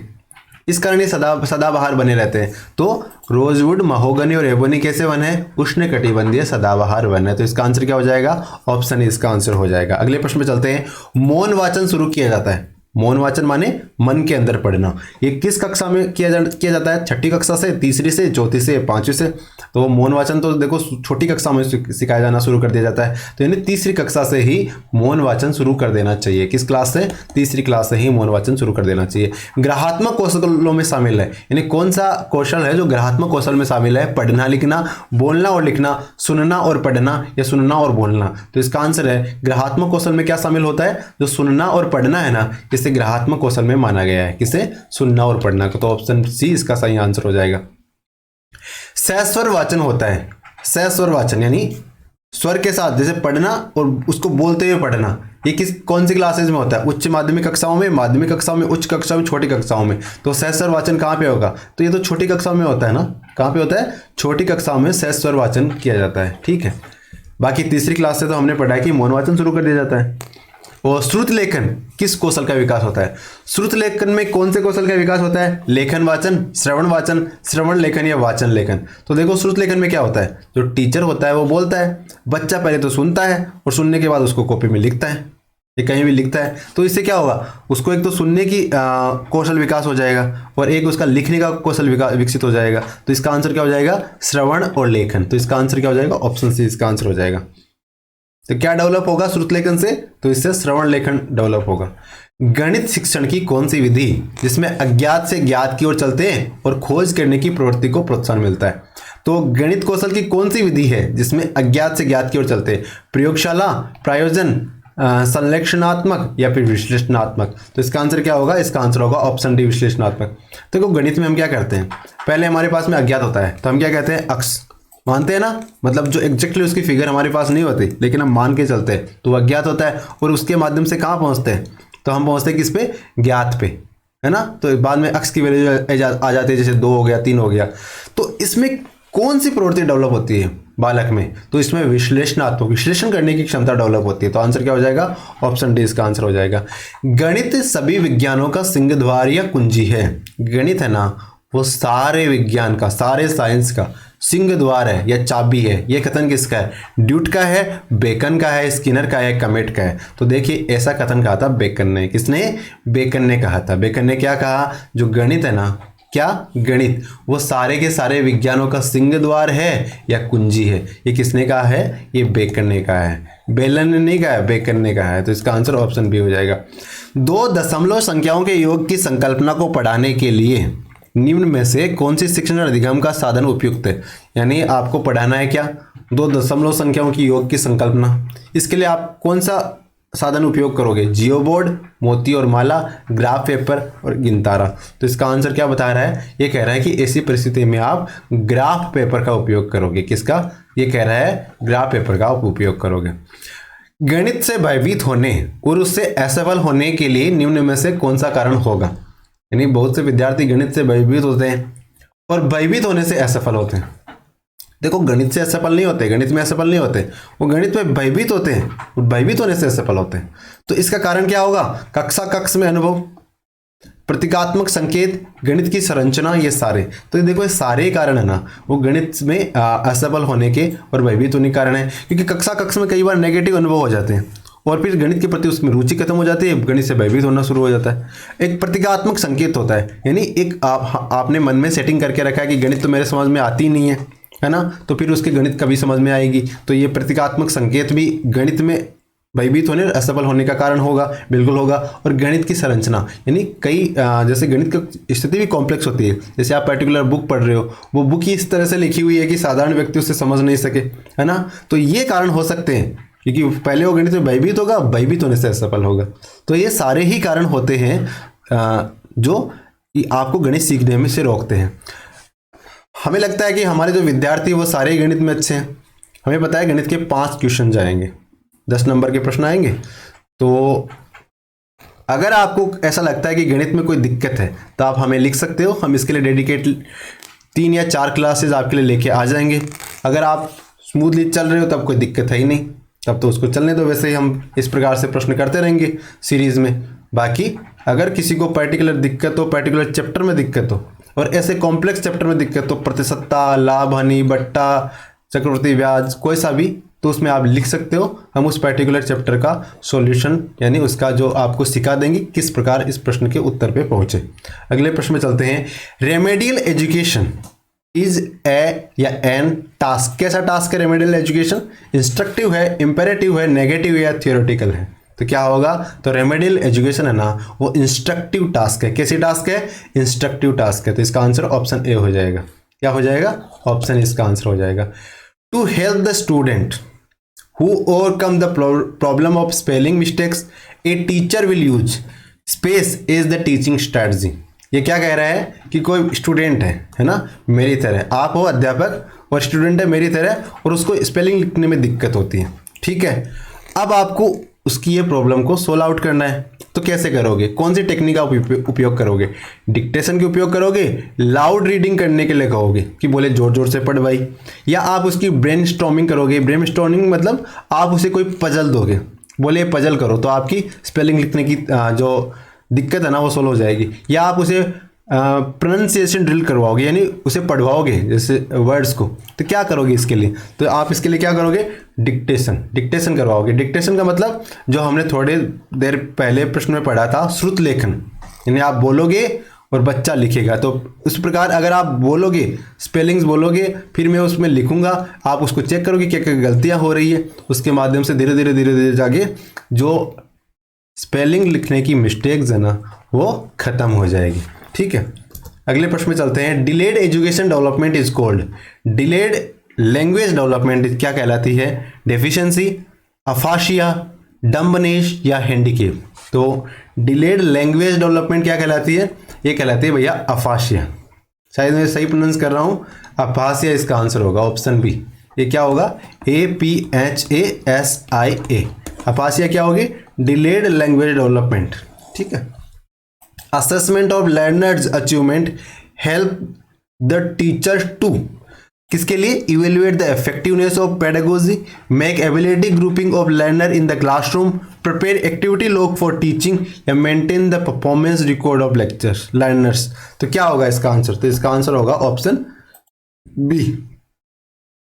Speaker 1: इस कारण ये सदाबहार बने रहते हैं। तो रोजवुड, महोगनी और एबोनी कैसे वन है? उष्णकटिबंधीय सदाबहार वन है। तो इसका आंसर क्या हो जाएगा? ऑप्शन ए इसका आंसर हो जाएगा। अगले प्रश्न पे चलते हैं। मौन वाचन शुरू किया जाता है। मौन वाचन माने मन के अंदर पढ़ना। ये किस कक्षा में किया जाता है? 6ठी कक्षा से, 3री से, 4थी से, 5वीं से। तो मौन वाचन तो देखो छोटी कक्षा में सिखाया जाना शुरू कर दिया जाता है। तो यानी 3री कक्षा से ही मौन वाचन शुरू कर देना चाहिए। किस क्लास से? 3री क्लास से ही मौन वाचन शुरू कर देना चाहिए। ग्रहात्मक कौशलों में शामिल है, यानी कौन सा कौशल है जो ग्रहात्मक कौशल में शामिल है? पढ़ना लिखना, बोलना और लिखना, सुनना और पढ़ना, या सुनना और बोलना। तो इसका आंसर है ग्रहात्मक कौशल में क्या शामिल होता है? जो सुनना और पढ़ना है ना, इसे ग्रहात्मक कौशल में माना गया है। किसे? सुनना और पढ़ना को। तो ऑप्शन सी इसका सही आंसर हो जाएगा। सहस्वर वाचन होता है। सहस्वर वाचन यानी स्वर के साथ, जैसे पढ़ना और उसको बोलते हुए पढ़ना, ये कौन सी क्लासेज में होता है? उच्च माध्यमिक कक्षाओं में, माध्यमिक कक्षाओं में, उच्च कक्षाओं में, छोटी कक्षाओं में। तो सहस्वर वाचन कहाँ पे होगा? तो ये तो छोटी कक्षाओं में होता है ना। कहाँ पे होता है? छोटी कक्षाओं में सहस्वर वाचन किया जाता है। ठीक है। बाकी 3री क्लास से तो हमने पढ़ा है कि मौन वाचन शुरू कर दिया जाता है। और श्रुत लेखन किस कौशल का विकास होता है? श्रुत लेखन में कौन से कौशल का विकास होता है? लेखन वाचन, श्रवण लेखन या वाचन लेखन। तो देखो श्रुत लेखन में क्या होता है? जो टीचर होता है वो बोलता है, बच्चा पहले तो सुनता है और सुनने के बाद उसको कॉपी में लिखता है, ये कहीं भी लिखता है। तो इससे क्या होगा? उसको एक तो सुनने की कौशल विकास हो जाएगा और एक उसका लिखने का कौशल विकसित हो जाएगा। तो इसका आंसर क्या हो जाएगा? श्रवण और लेखन। तो इसका आंसर क्या हो जाएगा? ऑप्शन सी इसका आंसर हो जाएगा। तो क्या डेवलप होगा श्रुत लेखन से? तो इससे श्रवण लेखन डेवलप होगा। गणित शिक्षण की कौन सी विधि जिसमें अज्ञात से ज्ञात की ओर चलते हैं और खोज करने की प्रवृत्ति को प्रोत्साहन मिलता है? तो गणित कौशल की कौन सी विधि है जिसमें अज्ञात से ज्ञात की ओर चलते हैं? प्रयोगशाला, प्रायोजन, संलेखनात्मक या फिर विश्लेषणात्मक? तो इसका आंसर क्या होगा? इसका आंसर होगा ऑप्शन डी विश्लेषणात्मक। देखो गणित में हम क्या करते हैं? पहले हमारे पास में अज्ञात होता है तो हम क्या कहते हैं? अक्ष मानते हैं ना, मतलब जो एग्जैक्टली उसकी फिगर हमारे पास नहीं होती लेकिन हम मान के चलते हैं, तो अज्ञात होता है। और उसके माध्यम से कहाँ पहुँचते हैं? तो हम पहुँचते हैं किस पे? ज्ञात पे, है ना। तो बाद में अक्ष की वैल्यू आ जाती है, जैसे 2 हो गया, 3 हो गया। तो इसमें कौन सी प्रवृत्ति डेवलप होती है बालक में? तो इसमें विश्लेषणात्मक, विश्लेषण करने की क्षमता डेवलप होती है। तो आंसर क्या हो जाएगा? ऑप्शन डी इसका आंसर हो जाएगा। गणित सभी विज्ञानों का सिंहद्वार या कुंजी है। गणित है ना, वो सारे विज्ञान का, सारे साइंस का सिंह द्वार है या चाबी है। ये कथन किसका है? ड्यूट का है, बेकन का है, स्किनर का है, कमेट का है। तो देखिए ऐसा कथन कहा था बेकन ने। किसने? बेकन ने कहा था। बेकन ने क्या कहा? जो गणित है ना, क्या? गणित वो सारे के सारे विज्ञानों का सिंह द्वार है या कुंजी है। ये किसने कहा है? ये बेकन ने कहा है, बेलन ने नहीं कहा है, बेकन ने कहा है। तो इसका आंसर ऑप्शन बी हो जाएगा। 2 दशमलव संख्याओं के योग की संकल्पना को पढ़ाने के लिए निम्न में से कौन सी शिक्षण अधिगम का साधन उपयुक्त है? यानी आपको पढ़ाना है क्या? 2 दशमलव संख्याओं की योग की संकल्पना। इसके लिए आप कौन सा साधन उपयोग करोगे? जियो बोर्ड, मोती और माला, ग्राफ पेपर और गिनतारा। तो इसका आंसर क्या बता रहा है? ये कह रहा है कि ऐसी परिस्थिति में आप ग्राफ पेपर का उपयोग करोगे। किसका? ये कह रहा है ग्राफ पेपर का आप उपयोग करोगे। गणित से भयभीत होने और उससे असफल होने के लिए निम्न में से कौन सा कारण होगा? यानी बहुत से विद्यार्थी गणित से भयभीत होते हैं और भयभीत होने से असफल होते हैं। देखो गणित से असफल नहीं होते, गणित में असफल नहीं होते, वो गणित में भयभीत होते हैं और भयभीत होने से असफल होते हैं। तो इसका कारण क्या होगा? कक्षा कक्ष में अनुभव, प्रतीकात्मक संकेत, गणित की संरचना, ये सारे। तो ये देखो ये सारे कारण है ना वो गणित में असफल होने के और भयभीत होने के कारण है, क्योंकि कक्षा में कई बार नेगेटिव अनुभव हो जाते हैं और फिर गणित के प्रति उसमें रुचि खत्म हो जाती है, गणित से भयभीत होना शुरू हो जाता है। एक प्रतीकात्मक संकेत होता है, यानी एक आपने मन में सेटिंग करके रखा है कि गणित तो मेरे समझ में आती नहीं है ना, तो फिर उसके गणित कभी समझ में आएगी। तो ये प्रतीकात्मक संकेत भी गणित में भयभीत होने और असफल होने का कारण होगा, बिल्कुल होगा। और गणित की संरचना, यानी कई जैसे गणित की स्थिति भी कॉम्प्लेक्स होती है। जैसे आप पर्टिकुलर बुक पढ़ रहे हो, वो बुक ही इस तरह से लिखी हुई है कि साधारण व्यक्ति उसे समझ नहीं सके, है ना। तो ये कारण हो सकते हैं, क्योंकि पहले वो गणित में भयभीत होगा, भयभीत होने से असफल होगा। तो ये सारे ही कारण होते हैं जो आपको गणित सीखने में से रोकते हैं। हमें लगता है कि हमारे जो विद्यार्थी वो सारे गणित में अच्छे हैं। हमें पता है गणित के 5 क्वेश्चन जाएंगे, 10 नंबर के प्रश्न आएंगे। तो अगर आपको ऐसा लगता है कि गणित में कोई दिक्कत है तो आप हमें लिख सकते हो, हम इसके लिए डेडिकेट 3 या 4 क्लासेस आपके लिए लेके आ जाएंगे। अगर आप स्मूथली चल रहे हो तब कोई दिक्कत है ही नहीं, तब तो उसको चलने दो। वैसे ही हम इस प्रकार से प्रश्न करते रहेंगे सीरीज में। बाकी अगर किसी को पर्टिकुलर दिक्कत हो, पर्टिकुलर चैप्टर में दिक्कत हो और ऐसे कॉम्प्लेक्स चैप्टर में दिक्कत हो, प्रतिशतता, लाभ हानि, बट्टा, चक्रवृद्धि ब्याज, कोई सा भी, तो उसमें आप लिख सकते हो। हम उस पर्टिकुलर चैप्टर का सॉल्यूशन यानी उसका जो आपको सिखा देंगे किस प्रकार इस प्रश्न के उत्तर पे पहुंचे। अगले प्रश्न में चलते हैं। रेमेडियल एजुकेशन इज ए या एन टास्क। कैसा टास्क है रेमेडियल एजुकेशन? इंस्ट्रक्टिव है, इंपेरेटिव है, नेगेटिव या थियोरेटिकल है? तो क्या होगा? तो रेमेडियल एजुकेशन है ना वो इंस्ट्रक्टिव टास्क है। कैसी टास्क है? इंस्ट्रक्टिव टास्क है। तो इसका आंसर ऑप्शन ए हो जाएगा। क्या हो जाएगा? ऑप्शन इसका आंसर हो जाएगा। To help the student who overcome the problem of spelling mistakes, a teacher will use space as the teaching strategy। ये क्या कह रहा है कि कोई स्टूडेंट है ना, मेरी तरह, आप हो अध्यापक और स्टूडेंट है मेरी तरह, और उसको स्पेलिंग लिखने में दिक्कत होती है, ठीक है। अब आपको उसकी ये प्रॉब्लम को सोल्व आउट करना है। तो कैसे करोगे? कौन सी टेक्निक का उपयोग करोगे? डिक्टेशन के उपयोग करोगे, लाउड रीडिंग करने के लिए कहोगे कि बोले जोर जोर से पढ़ भाई, या आप उसकी ब्रेनस्टॉर्मिंग करोगे। ब्रेनस्टॉर्मिंग मतलब आप उसे कोई पजल दोगे, बोले पजल करो, तो आपकी स्पेलिंग लिखने की जो दिक्कत है ना वो सोल्व हो जाएगी। या आप उसे प्रोनाउंसिएशन ड्रिल करवाओगे, यानी उसे पढ़वाओगे जैसे वर्ड्स को। तो क्या करोगे इसके लिए? तो आप इसके लिए क्या करोगे? डिक्टेशन करवाओगे। डिक्टेशन का मतलब जो हमने थोड़ी देर पहले प्रश्न में पढ़ा था, श्रुत लेखन, यानी आप बोलोगे और बच्चा लिखेगा। तो उस प्रकार अगर आप बोलोगे, स्पेलिंग्स बोलोगे, फिर मैं उसमें लिखूंगा, आप उसको चेक करोगे क्या क्या गलतियां हो रही है, उसके माध्यम से धीरे धीरे जाके जो स्पेलिंग लिखने की मिस्टेक्स है ना वो खत्म हो जाएगी, ठीक है। अगले प्रश्न में चलते हैं। Delayed education development is called. Delayed language development क्या कहलाती है? डेफिशिएंसी, अफाशिया, डम्बनेश या हैंडीकेप? तो डिलेड लैंग्वेज डेवलपमेंट क्या कहलाती है? ये कहलाती है भैया अफाशिया। शायद मैं सही प्रोनाउंस कर रहा हूं, अफाशिया इसका आंसर होगा, ऑप्शन बी। ये क्या होगा? APHASIA। अफाशिया क्या होगी? डिलेड लैंग्वेज डेवलपमेंट, ठीक है। Assessment of learners achievement help the teacher to, किसके लिए? Evaluate the effectiveness of pedagogy, make ability grouping of learner in the classroom, prepare activity log for teaching, या maintain the performance record of lectures learners. तो क्या होगा इसका आंसर? तो इसका आंसर होगा ऑप्शन बी।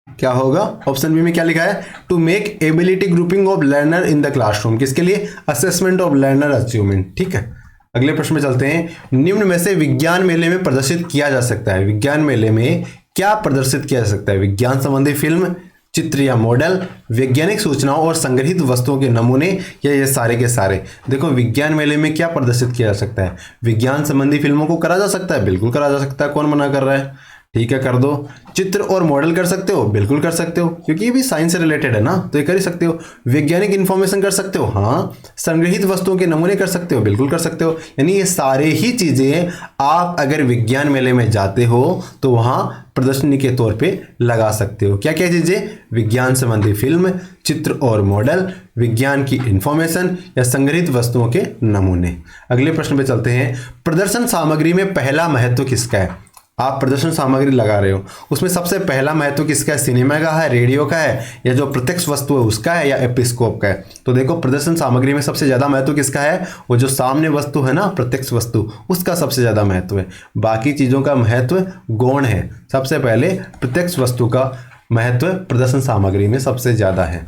Speaker 1: क्या होगा? ऑप्शन बी में क्या लिखा है? To make ability grouping of learner in the classroom. किसके लिए? असेसमेंट ऑफ लर्नर अचीवमेंट, ठीक है। अगले प्रश्न में चलते हैं। निम्न में से विज्ञान मेले में प्रदर्शित किया जा सकता है। विज्ञान मेले में क्या प्रदर्शित किया जा सकता है? विज्ञान संबंधी फिल्म, चित्र या मॉडल, वैज्ञानिक सूचनाओं और संग्रहित वस्तुओं के नमूने, या ये सारे के सारे? देखो विज्ञान मेले में क्या प्रदर्शित किया जा सकता है? विज्ञान संबंधी फिल्मों को करा जा सकता है, बिल्कुल करा जा सकता है, कौन मना कर रहा है, ठीक है, कर दो। चित्र और मॉडल कर सकते हो, बिल्कुल कर सकते हो, क्योंकि ये भी साइंस से रिलेटेड है ना, तो ये कर ही सकते हो। वैज्ञानिक इन्फॉर्मेशन कर सकते हो, हाँ। संग्रहित वस्तुओं के नमूने कर सकते हो, बिल्कुल कर सकते हो। यानी ये सारे ही चीजें आप अगर विज्ञान मेले में जाते हो तो वहां प्रदर्शनी के तौर पे लगा सकते हो। क्या क्या चीजें? विज्ञान संबंधी फिल्म, चित्र और मॉडल, विज्ञान की इंफॉर्मेशन या संग्रहित वस्तुओं के नमूने। अगले प्रश्न पे चलते हैं। प्रदर्शन सामग्री में पहला महत्व किसका है? आप प्रदर्शन सामग्री लगा रहे हो, उसमें सबसे पहला महत्व किसका है? सिनेमा का है, रेडियो का है, या जो प्रत्यक्ष वस्तु है उसका है, या एपिस्कोप का है? तो देखो प्रदर्शन सामग्री में सबसे ज़्यादा महत्व किसका है? वो जो सामने वस्तु है ना, प्रत्यक्ष वस्तु, उसका सबसे ज़्यादा महत्व है। बाकी चीज़ों का महत्व गौण है। सबसे पहले प्रत्यक्ष वस्तु का महत्व प्रदर्शन सामग्री में सबसे ज़्यादा है।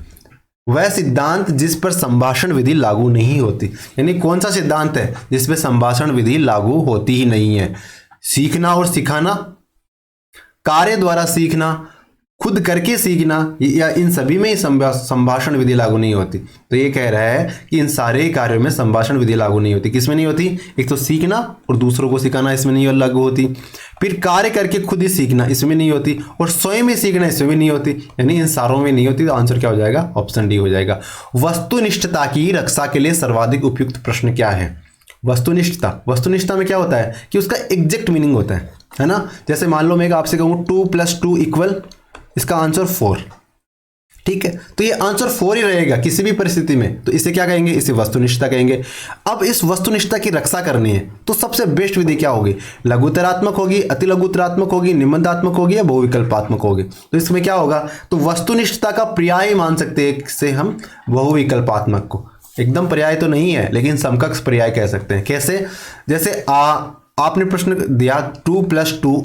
Speaker 1: वह सिद्धांत जिस पर संभाषण विधि लागू नहीं होती, यानी कौन सा सिद्धांत है जिस पर संभाषण विधि लागू होती ही नहीं है? सीखना और सिखाना, कार्य द्वारा सीखना, खुद करके सीखना, या इन सभी में ही संभाषण विधि लागू नहीं होती। तो ये कह रहा है कि इन सारे कार्यों में संभाषण विधि लागू नहीं होती। किसमें नहीं होती? एक तो सीखना और दूसरों को सिखाना, इसमें नहीं लागू होती। फिर कार्य करके खुद ही सीखना, इसमें नहीं होती। और स्वयं ही सीखना, इसमें भी नहीं होती। यानी इन सारों में नहीं होती। तो आंसर क्या हो जाएगा? ऑप्शन डी हो जाएगा। वस्तुनिष्ठता की रक्षा के लिए सर्वाधिक उपयुक्त प्रश्न क्या है? वस्तुनिष्ठता, वस्तुनिष्ठता में क्या होता है कि उसका एग्जैक्ट मीनिंग होता है ना। जैसे मान लो मैं आपसे कहूँ 2 + 2 = इसका आंसर 4, ठीक है? तो ये आंसर 4 ही रहेगा किसी भी परिस्थिति में। तो इसे क्या कहेंगे? इसे वस्तुनिष्ठता कहेंगे। अब इस वस्तुनिष्ठता की रक्षा करनी है तो सबसे बेस्ट विधि क्या होगी? लघुतरात्मक होगी, अति लघुतरात्मक होगी, निबंधात्मक होगी, या बहुविकल्पात्मक होगी? तो इसमें क्या होगा? तो वस्तुनिष्ठता का पर्याय मान सकते हैं इससे हम बहुविकल्पात्मक को। एकदम पर्याय तो नहीं है, लेकिन समकक्ष पर्याय कह सकते हैं। कैसे? जैसे आपने प्रश्न दिया 2 + 2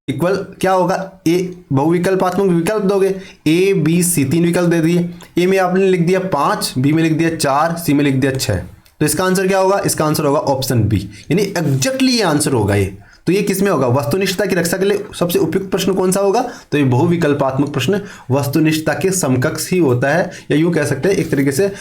Speaker 1: इक्वल क्या होगा? ए बहुविकल्पात्मक विकल्प दोगे, ए बी सी, 3 विकल्प दे दिए। ए में आपने लिख दिया 5, बी में लिख दिया 4, सी में लिख दिया 6। तो इसका आंसर क्या होगा? इसका आंसर होगा ऑप्शन बी, यानी एग्जैक्टली ये आंसर होगा ये। तो ये किसमें होगा? वस्तुनिष्ठता की रक्षा के लिए सबसे उपयुक्त प्रश्न कौन सा होगा? तो ये बहुविकल्पात्मक प्रश्न वस्तुनिष्ठता के समकक्ष ही होता है, या यूं कह सकते हैं एक तरीके से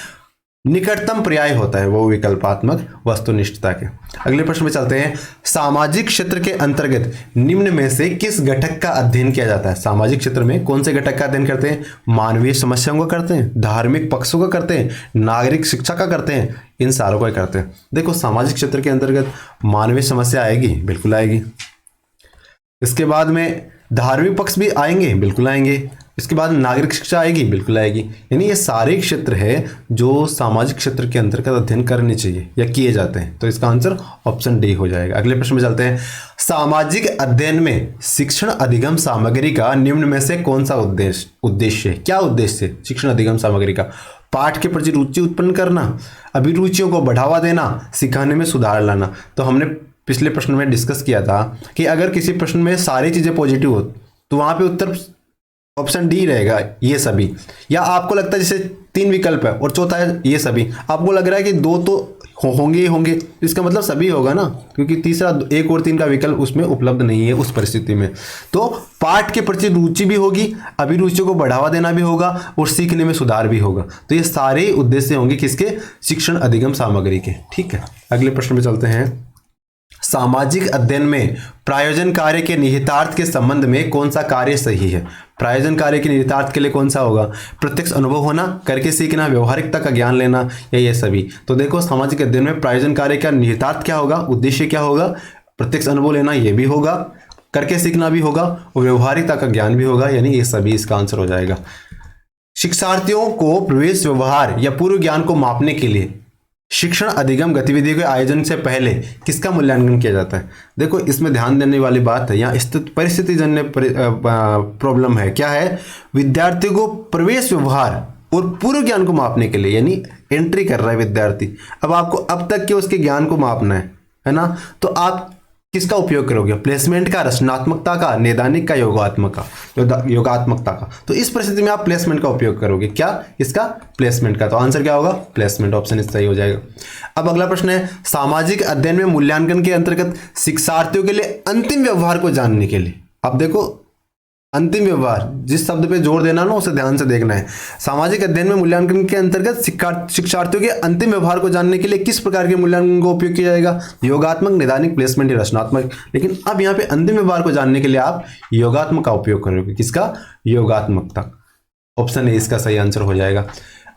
Speaker 1: निकटतम पर्याय होता है वो विकल्पात्मक वस्तुनिष्ठता के। अगले प्रश्न में चलते हैं। सामाजिक क्षेत्र के अंतर्गत निम्न में से किस घटक का अध्ययन किया जाता है? सामाजिक क्षेत्र में कौन से घटक का अध्ययन करते हैं? मानवीय समस्याओं का करते हैं, धार्मिक पक्षों का करते हैं, नागरिक शिक्षा का करते हैं, इन सारों का करते हैं। देखो सामाजिक क्षेत्र के अंतर्गत मानवीय समस्या आएगी, बिल्कुल आएगी। इसके बाद में धार्मिक पक्ष भी आएंगे, बिल्कुल आएंगे। इसके बाद नागरिक शिक्षा आएगी, बिल्कुल आएगी। यानी ये सारे क्षेत्र है जो सामाजिक क्षेत्र के अंतर्गत अध्ययन करने चाहिए या किए जाते हैं। तो इसका आंसर ऑप्शन डी हो जाएगा। अगले प्रश्न में चलते हैं। सामाजिक अध्ययन में शिक्षण अधिगम सामग्री का निम्न में से कौन सा उद्देश्य है? क्या उद्देश्य है शिक्षण अधिगम सामग्री का? पाठ के प्रति रुचि उत्पन्न करना, अभिरुचियों को बढ़ावा देना, सिखाने में सुधार लाना। तो हमने पिछले प्रश्न में डिस्कस किया था कि अगर किसी प्रश्न में सारी चीजें पॉजिटिव हो तो वहां पे उत्तर ऑप्शन डी रहेगा, ये सभी। या आपको लगता है जैसे 3 विकल्प है और चौथा है ये सभी, आपको लग रहा है कि 2 तो होंगे ही होंगे, इसका मतलब सभी होगा ना, क्योंकि तीसरा 1 और 3 का विकल्प उसमें उपलब्ध नहीं है उस परिस्थिति में। तो पाठ के प्रति रुचि भी होगी, अभिरुचि को बढ़ावा देना भी होगा, और सीखने में सुधार भी होगा। तो ये सारे उद्देश्य होंगे किसके? शिक्षण अधिगम सामग्री के। ठीक है, अगले प्रश्न में चलते हैं। सामाजिक अध्ययन में प्रायोजन कार्य के निहितार्थ के संबंध में कौन सा कार्य सही है? प्रायोजन कार्य के निहितार्थ के लिए कौन सा होगा? प्रत्यक्ष अनुभव होना, करके सीखना, व्यवहारिकता का ज्ञान लेना, या ये सभी? तो देखो सामाजिक अध्ययन में प्रायोजन कार्य का निहितार्थ क्या होगा, उद्देश्य क्या होगा? प्रत्यक्ष अनुभव लेना, ये भी होगा, करके सीखना भी होगा, और व्यवहारिकता का ज्ञान भी होगा, यानी ये सभी इसका आंसर हो जाएगा। शिक्षार्थियों को प्रवेश व्यवहार या पूर्व ज्ञान को मापने के लिए शिक्षण अधिगम गतिविधि के आयोजन से पहले किसका मूल्यांकन किया जाता है? देखो इसमें ध्यान देने वाली बात है, यहाँ परिस्थिति जन्य प्रॉब्लम है। क्या है? विद्यार्थियों को प्रवेश व्यवहार और पूर्व ज्ञान को मापने के लिए, यानी एंट्री कर रहा है विद्यार्थी, अब आपको अब तक के उसके ज्ञान को मापना है ना? तो आप किसका उपयोग करोगे? प्लेसमेंट का, रचनात्मकता का, नैदानिक का, योगात्मकता का। तो इस परिस्थिति में आप प्लेसमेंट का उपयोग करोगे। क्या? इसका प्लेसमेंट का। तो आंसर क्या होगा? प्लेसमेंट, ऑप्शन सही हो जाएगा। अब अगला प्रश्न है। सामाजिक अध्ययन में मूल्यांकन के अंतर्गत शिक्षार्थियों के लिए अंतिम व्यवहार को जानने के लिए, अब देखो अंतिम व्यवहार, जिस शब्द पे जोर देना ना उसे ध्यान से देखना है। सामाजिक अध्ययन में मूल्यांकन के अंतर्गत शिक्षार्थियों के अंतिम व्यवहार को जानने के लिए किस प्रकार के मूल्यांकन का उपयोग किया जाएगा? योगात्मक, नैदानिक, प्लेसमेंट या रचनात्मक। लेकिन अब यहाँ पे अंतिम व्यवहार को जानने के लिए आप योगात्मक का उपयोग करोगे। किसका? योगात्मकता। ऑप्शन ए इसका सही आंसर हो जाएगा।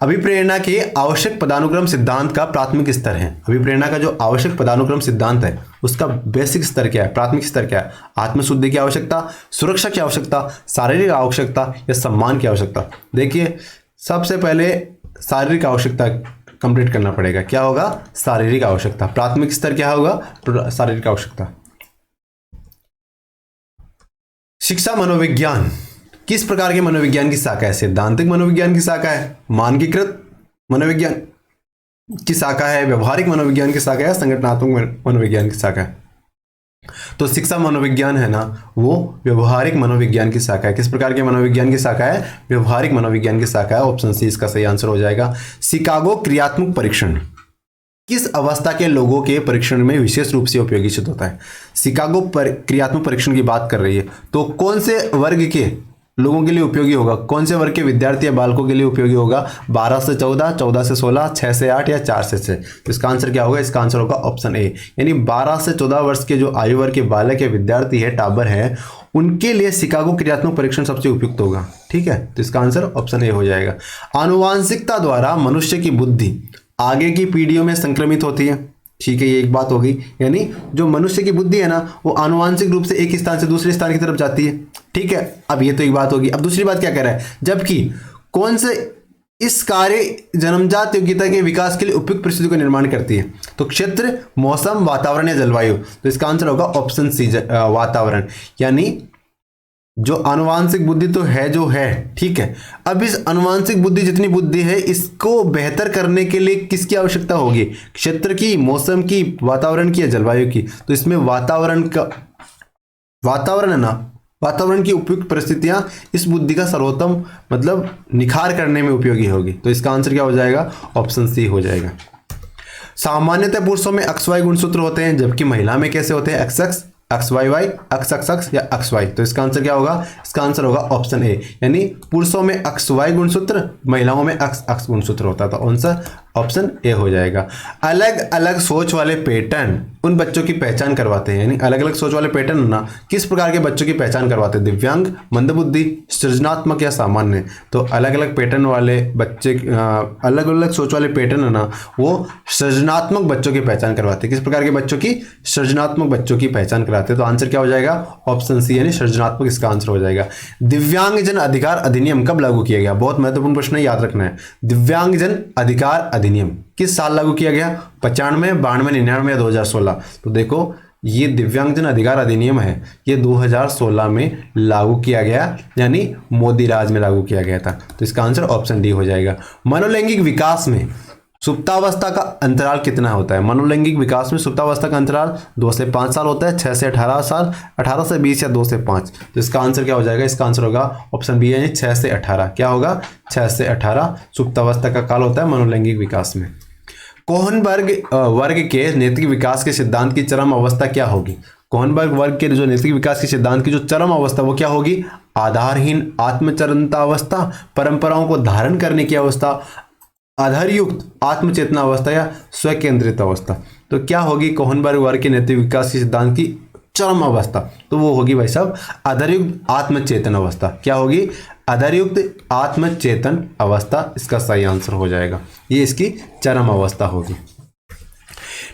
Speaker 1: अभिप्रेरणा के आवश्यक पदानुक्रम सिद्धांत का प्राथमिक स्तर है। अभिप्रेरणा का जो आवश्यक पदानुक्रम सिद्धांत है उसका बेसिक स्तर क्या है, प्राथमिक स्तर क्या है? आत्मशुद्धि की आवश्यकता, सुरक्षा की आवश्यकता, शारीरिक आवश्यकता या सम्मान की आवश्यकता। देखिए सबसे पहले शारीरिक आवश्यकता कंप्लीट करना पड़ेगा। क्या होगा? शारीरिक आवश्यकता। प्राथमिक स्तर क्या होगा? शारीरिक आवश्यकता। शिक्षा मनोविज्ञान किस प्रकार के मनोविज्ञान की शाखा है? सैद्धांतिक मनोविज्ञान की शाखा है, मानकीकृत मनोविज्ञान की शाखा है, व्यवहारिक मनोविज्ञान की शाखा है, संगठनात्मक मनोविज्ञान की शाखा है? तो शिक्षा मनोविज्ञान है ना, वो व्यवहारिक मनोविज्ञान की शाखा है। किस प्रकार के मनोविज्ञान की शाखा है? व्यवहारिक मनोविज्ञान की शाखा है। ऑप्शन सी इसका सही आंसर हो जाएगा। शिकागो क्रियात्मक परीक्षण किस अवस्था के लोगों के परीक्षण में विशेष रूप से उपयोगी सिद्ध होता है? शिकागो क्रियात्मक परीक्षण की बात कर रही है, तो कौन से वर्ग के लोगों के लिए उपयोगी होगा? कौन से वर्ग के विद्यार्थी या बालकों के लिए उपयोगी होगा? 12 से 14, 14 से 16, 6 से 8 या 4 से 6? तो इसका आंसर क्या होगा? इसका आंसर होगा ऑप्शन ए, यानी 12 से 14 वर्ष के जो आयु वर्ग के बालक या विद्यार्थी है, टाबर है, उनके लिए शिकागो क्रियात्मक परीक्षण सबसे उपयुक्त होगा। ठीक है, तो इसका आंसर ऑप्शन ए हो जाएगा। आनुवांशिकता द्वारा मनुष्य की बुद्धि आगे की पीढ़ियों में संक्रमित होती है। ठीक है, ये एक बात हो गई, यानी जो मनुष्य की बुद्धि है ना, वो आनुवांशिक रूप से एक स्थान से दूसरे स्थान की तरफ जाती है। ठीक है, अब ये तो एक बात होगी। अब दूसरी बात क्या कह रहा है? जबकि कौन से इस कार्य जन्मजात योग्यता के विकास के लिए उपयुक्त परिस्थितियों का निर्माण करती है? तो क्षेत्र, मौसम, वातावरण या जलवायु? तो इसका आंसर होगा ऑप्शन सी, वातावरण। यानी जो आनुवांशिक बुद्धि तो है जो है, ठीक है, अब इस आनुवांशिक बुद्धि जितनी बुद्धि है, इसको बेहतर करने के लिए किसकी आवश्यकता होगी? क्षेत्र की, मौसम की, वातावरण की या जलवायु की? तो इसमें वातावरण है ना, वातावरण की उपयुक्त परिस्थितियां इस बुद्धि का सर्वोत्तम मतलब निखार करने में उपयोगी होगी। तो इसका आंसर क्या हो जाएगा? ऑप्शन सी हो जाएगा। सामान्यतः पुरुषों में XY गुणसूत्र होते हैं, जबकि महिला में कैसे होते हैं? XX, XYY, XX या XY? तो इसका आंसर क्या होगा? इसका आंसर होगा ऑप्शन ए, यानी पुरुषों में XY गुणसूत्र, महिलाओं में XX गुणसूत्र होता था। आंसर ऑप्शन ए हो जाएगा। अलग अलग सोच वाले पैटर्न उन बच्चों की पहचान करवाते हैं, यानी अलग अलग सोच वाले पैटर्न ना किस प्रकार के बच्चों की पहचान करवाते हैं? दिव्यांग, मंदबुद्धि, सृजनात्मक या सामान्य? तो अलग अलग पैटर्न वाले बच्चे, अलग अलग सोच वाले पैटर्न है ना, वो सृजनात्मक बच्चों की पहचान करवाते हैं। किस प्रकार के बच्चों की? सृजनात्मक बच्चों की पहचान कराते हैं। तो आंसर क्या हो जाएगा? ऑप्शन सी, यानी सृजनात्मक इसका आंसर हो जाएगा। दिव्यांगजन अधिकार अधिनियम कब लागू किया गया? बहुत महत्वपूर्ण प्रश्न है, याद रखना है। दिव्यांगजन अधिकार अधिनियम किस साल लागू किया गया? 95, 92, 99 या 2016? तो देखो, ये दिव्यांगजन अधिकार अधिनियम है, ये 2016 में लागू किया गया, यानी मोदी राज में लागू किया गया था। तो इसका आंसर ऑप्शन डी हो जाएगा। मनोलैंगिक विकास में सुप्तावस्था का अंतराल कितना होता है? मनोलैंगिक विकास में सुप्तावस्था का अंतराल 2 से 5 साल होता है, 6 से 18 साल, 18 से 20 या 2 से 5? तो इसका आंसर क्या हो जाएगा? इसका आंसर होगा ऑप्शन बी, यानी 6 से 18। क्या होगा? 6 से 18 सुप्तावस्था का काल होता है मनोलैंगिक विकास में। कोहनबर्ग वर्ग के नैतिक विकास के सिद्धांत की चरम अवस्था क्या होगी? कोहनबर्ग वर्ग के जो नैतिक विकास के सिद्धांत की जो चरम अवस्था वो क्या होगी? आधारहीन आत्मचरणता अवस्था, परंपराओं को धारण करने की अवस्था, आधारयुक्त आत्मचेतना अवस्था या स्वकेंद्रित अवस्था? तो क्या होगी कोहनबर्ग वर्ग के नैतिक विकास के सिद्धांत की चरम अवस्था? तो वो होगी भाई साहब आधारयुक्त आत्मचेतन अवस्था। क्या होगी? आधारयुक्त आत्मचेतन अवस्था इसका सही आंसर हो जाएगा। ये इसकी चरम अवस्था होगी।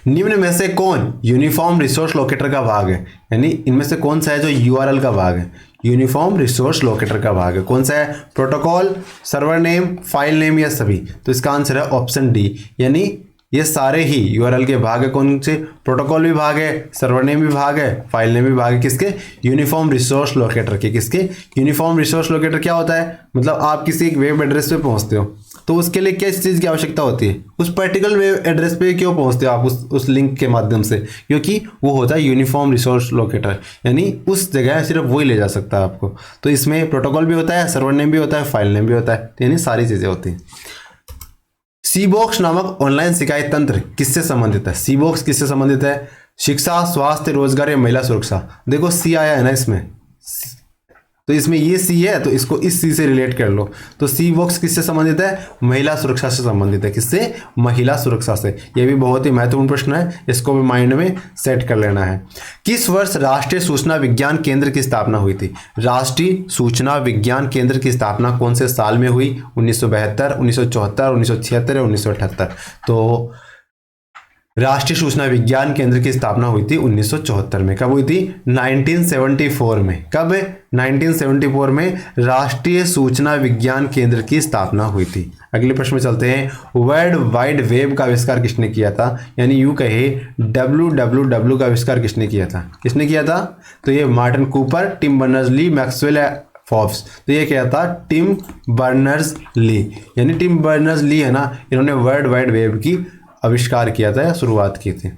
Speaker 1: निम्न में से कौन यूनिफॉर्म रिसोर्स लोकेटर का भाग है? यानी इनमें से कौन सा है जो यूआरएल का भाग है? यूनिफॉर्म रिसोर्स लोकेटर का भाग है कौन सा है? Protocol, server name, file name या सभी? तो इसका आंसर है ऑप्शन डी, यानी ये सारे ही यूआरएल के भाग है। कौन से? प्रोटोकॉल भी भाग है, सर्वर नेम भी भाग है, फाइल नेम भी भाग है। किसके? यूनिफॉर्म रिसोर्स लोकेटर के। किसके? यूनिफॉर्म रिसोर्स लोकेटर क्या होता है? मतलब आप किसी एक वेब एड्रेस पे पहुंचते हो, तो उसके लिए किस चीज़ की आवश्यकता होती है? उस पर्टिकुलर वेब एड्रेस पे क्यों पहुंचते हो आप उस लिंक के माध्यम से? क्योंकि वो होता है यूनिफॉर्म रिसोर्स लोकेटर, यानी उस जगह सिर्फ वही ले जा सकता है आपको। तो इसमें प्रोटोकॉल भी होता है, सर्वर नेम भी होता है, फाइल नेम भी होता है, यानी सारी चीज़ें होती हैं। सीबॉक्स नामक ऑनलाइन शिकायत तंत्र किससे संबंधित है? सीबॉक्स किससे संबंधित है? शिक्षा, स्वास्थ्य, रोजगार या महिला सुरक्षा? देखो सी आया है ना इसमें, तो इसमें ये सी है, तो इसको इस सी से रिलेट कर लो। तो सी बॉक्स किससे संबंधित है? महिला सुरक्षा से संबंधित है। किससे? महिला सुरक्षा से। ये भी बहुत ही महत्वपूर्ण प्रश्न है, इसको भी माइंड में सेट कर लेना है। किस वर्ष राष्ट्रीय सूचना विज्ञान केंद्र की स्थापना हुई थी? राष्ट्रीय सूचना विज्ञान केंद्र की स्थापना कौन से साल में हुई? 1972, 1974, 1976 या 1978? तो राष्ट्रीय सूचना विज्ञान केंद्र की स्थापना हुई थी 1974 में। कब हुई थी? 1974 में। कब? 1974 में राष्ट्रीय सूचना विज्ञान केंद्र की स्थापना हुई थी। अगले प्रश्न में चलते हैं। वर्ल्ड वाइड वेब का आविष्कार किसने किया था? यानी यूं कहे WWW का आविष्कार किसने किया था? किसने किया था? तो ये Martin Cooper, Tim Berners-Lee, Maxwell Forbes. तो ये क्या था? Tim Berners-Lee. यानी टिम बर्नर्स-ली है ना, इन्होंने वर्ल्ड वाइड वेब की आविष्कार किया था या शुरुआत की थी।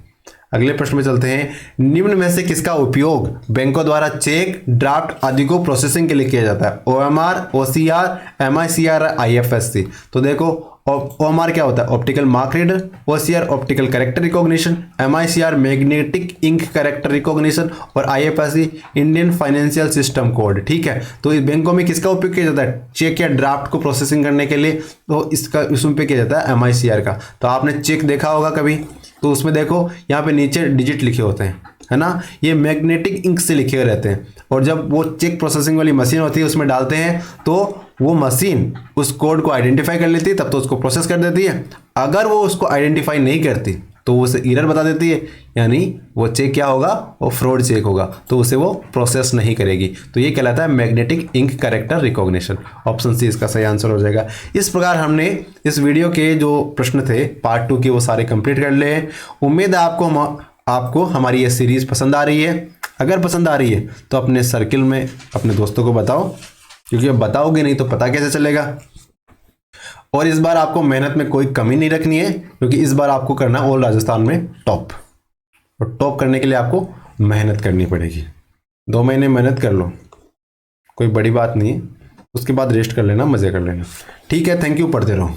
Speaker 1: अगले प्रश्न में चलते हैं। निम्न में से किसका उपयोग बैंकों द्वारा चेक, ड्राफ्ट आदि को प्रोसेसिंग के लिए किया जाता है? OMR, OCR, MICR, IFSC। तो देखो OMR क्या होता है? Optical mark reader. OCR optical character recognition. MICR magnetic ink character recognition. और IFSC Indian financial system code. ठीक है, तो इस बैंकों में किसका उपयोग किया जाता है? चेक या ड्राफ्ट को प्रोसेसिंग करने के लिए तो इसमें पे किया जाता है MICR का। तो आपने चेक देखा होगा कभी, तो उसमें देखो यहाँ पे नीचे डिजिट लिखे होते हैं, है ना, ये मैग्नेटिक इंक से लिखे हुए रहते हैं। और जब वो चेक प्रोसेसिंग वाली मशीन होती है उसमें डालते हैं तो वो मशीन उस कोड को आइडेंटिफाई कर लेती है, तब तो उसको प्रोसेस कर देती है। अगर वो उसको आइडेंटिफाई नहीं करती तो वो उसे एरर बता देती है, यानी वो चेक क्या होगा? वो फ्रॉड चेक होगा, तो उसे वो प्रोसेस नहीं करेगी। तो ये कहलाता है magnetic ink character recognition. Option C इसका सही आंसर हो जाएगा। इस प्रकार हमने इस वीडियो के जो प्रश्न थे पार्ट 2 के वो सारे कंप्लीट कर लिए हैं। उम्मीद है आपको हमारी ये सीरीज़ पसंद आ रही है। अगर पसंद आ रही है तो अपने सर्किल में अपने दोस्तों को बताओ, क्योंकि अब बताओगे नहीं तो पता कैसे चलेगा। और इस बार आपको मेहनत में कोई कमी नहीं रखनी है, क्योंकि इस बार आपको करना है ऑल राजस्थान में टॉप। और टॉप करने के लिए आपको मेहनत करनी पड़ेगी। 2 महीने मेहनत कर लो, कोई बड़ी बात नहीं है। उसके बाद रेस्ट कर लेना, मज़े कर लेना। ठीक है, थैंक यू, पढ़ते रहो।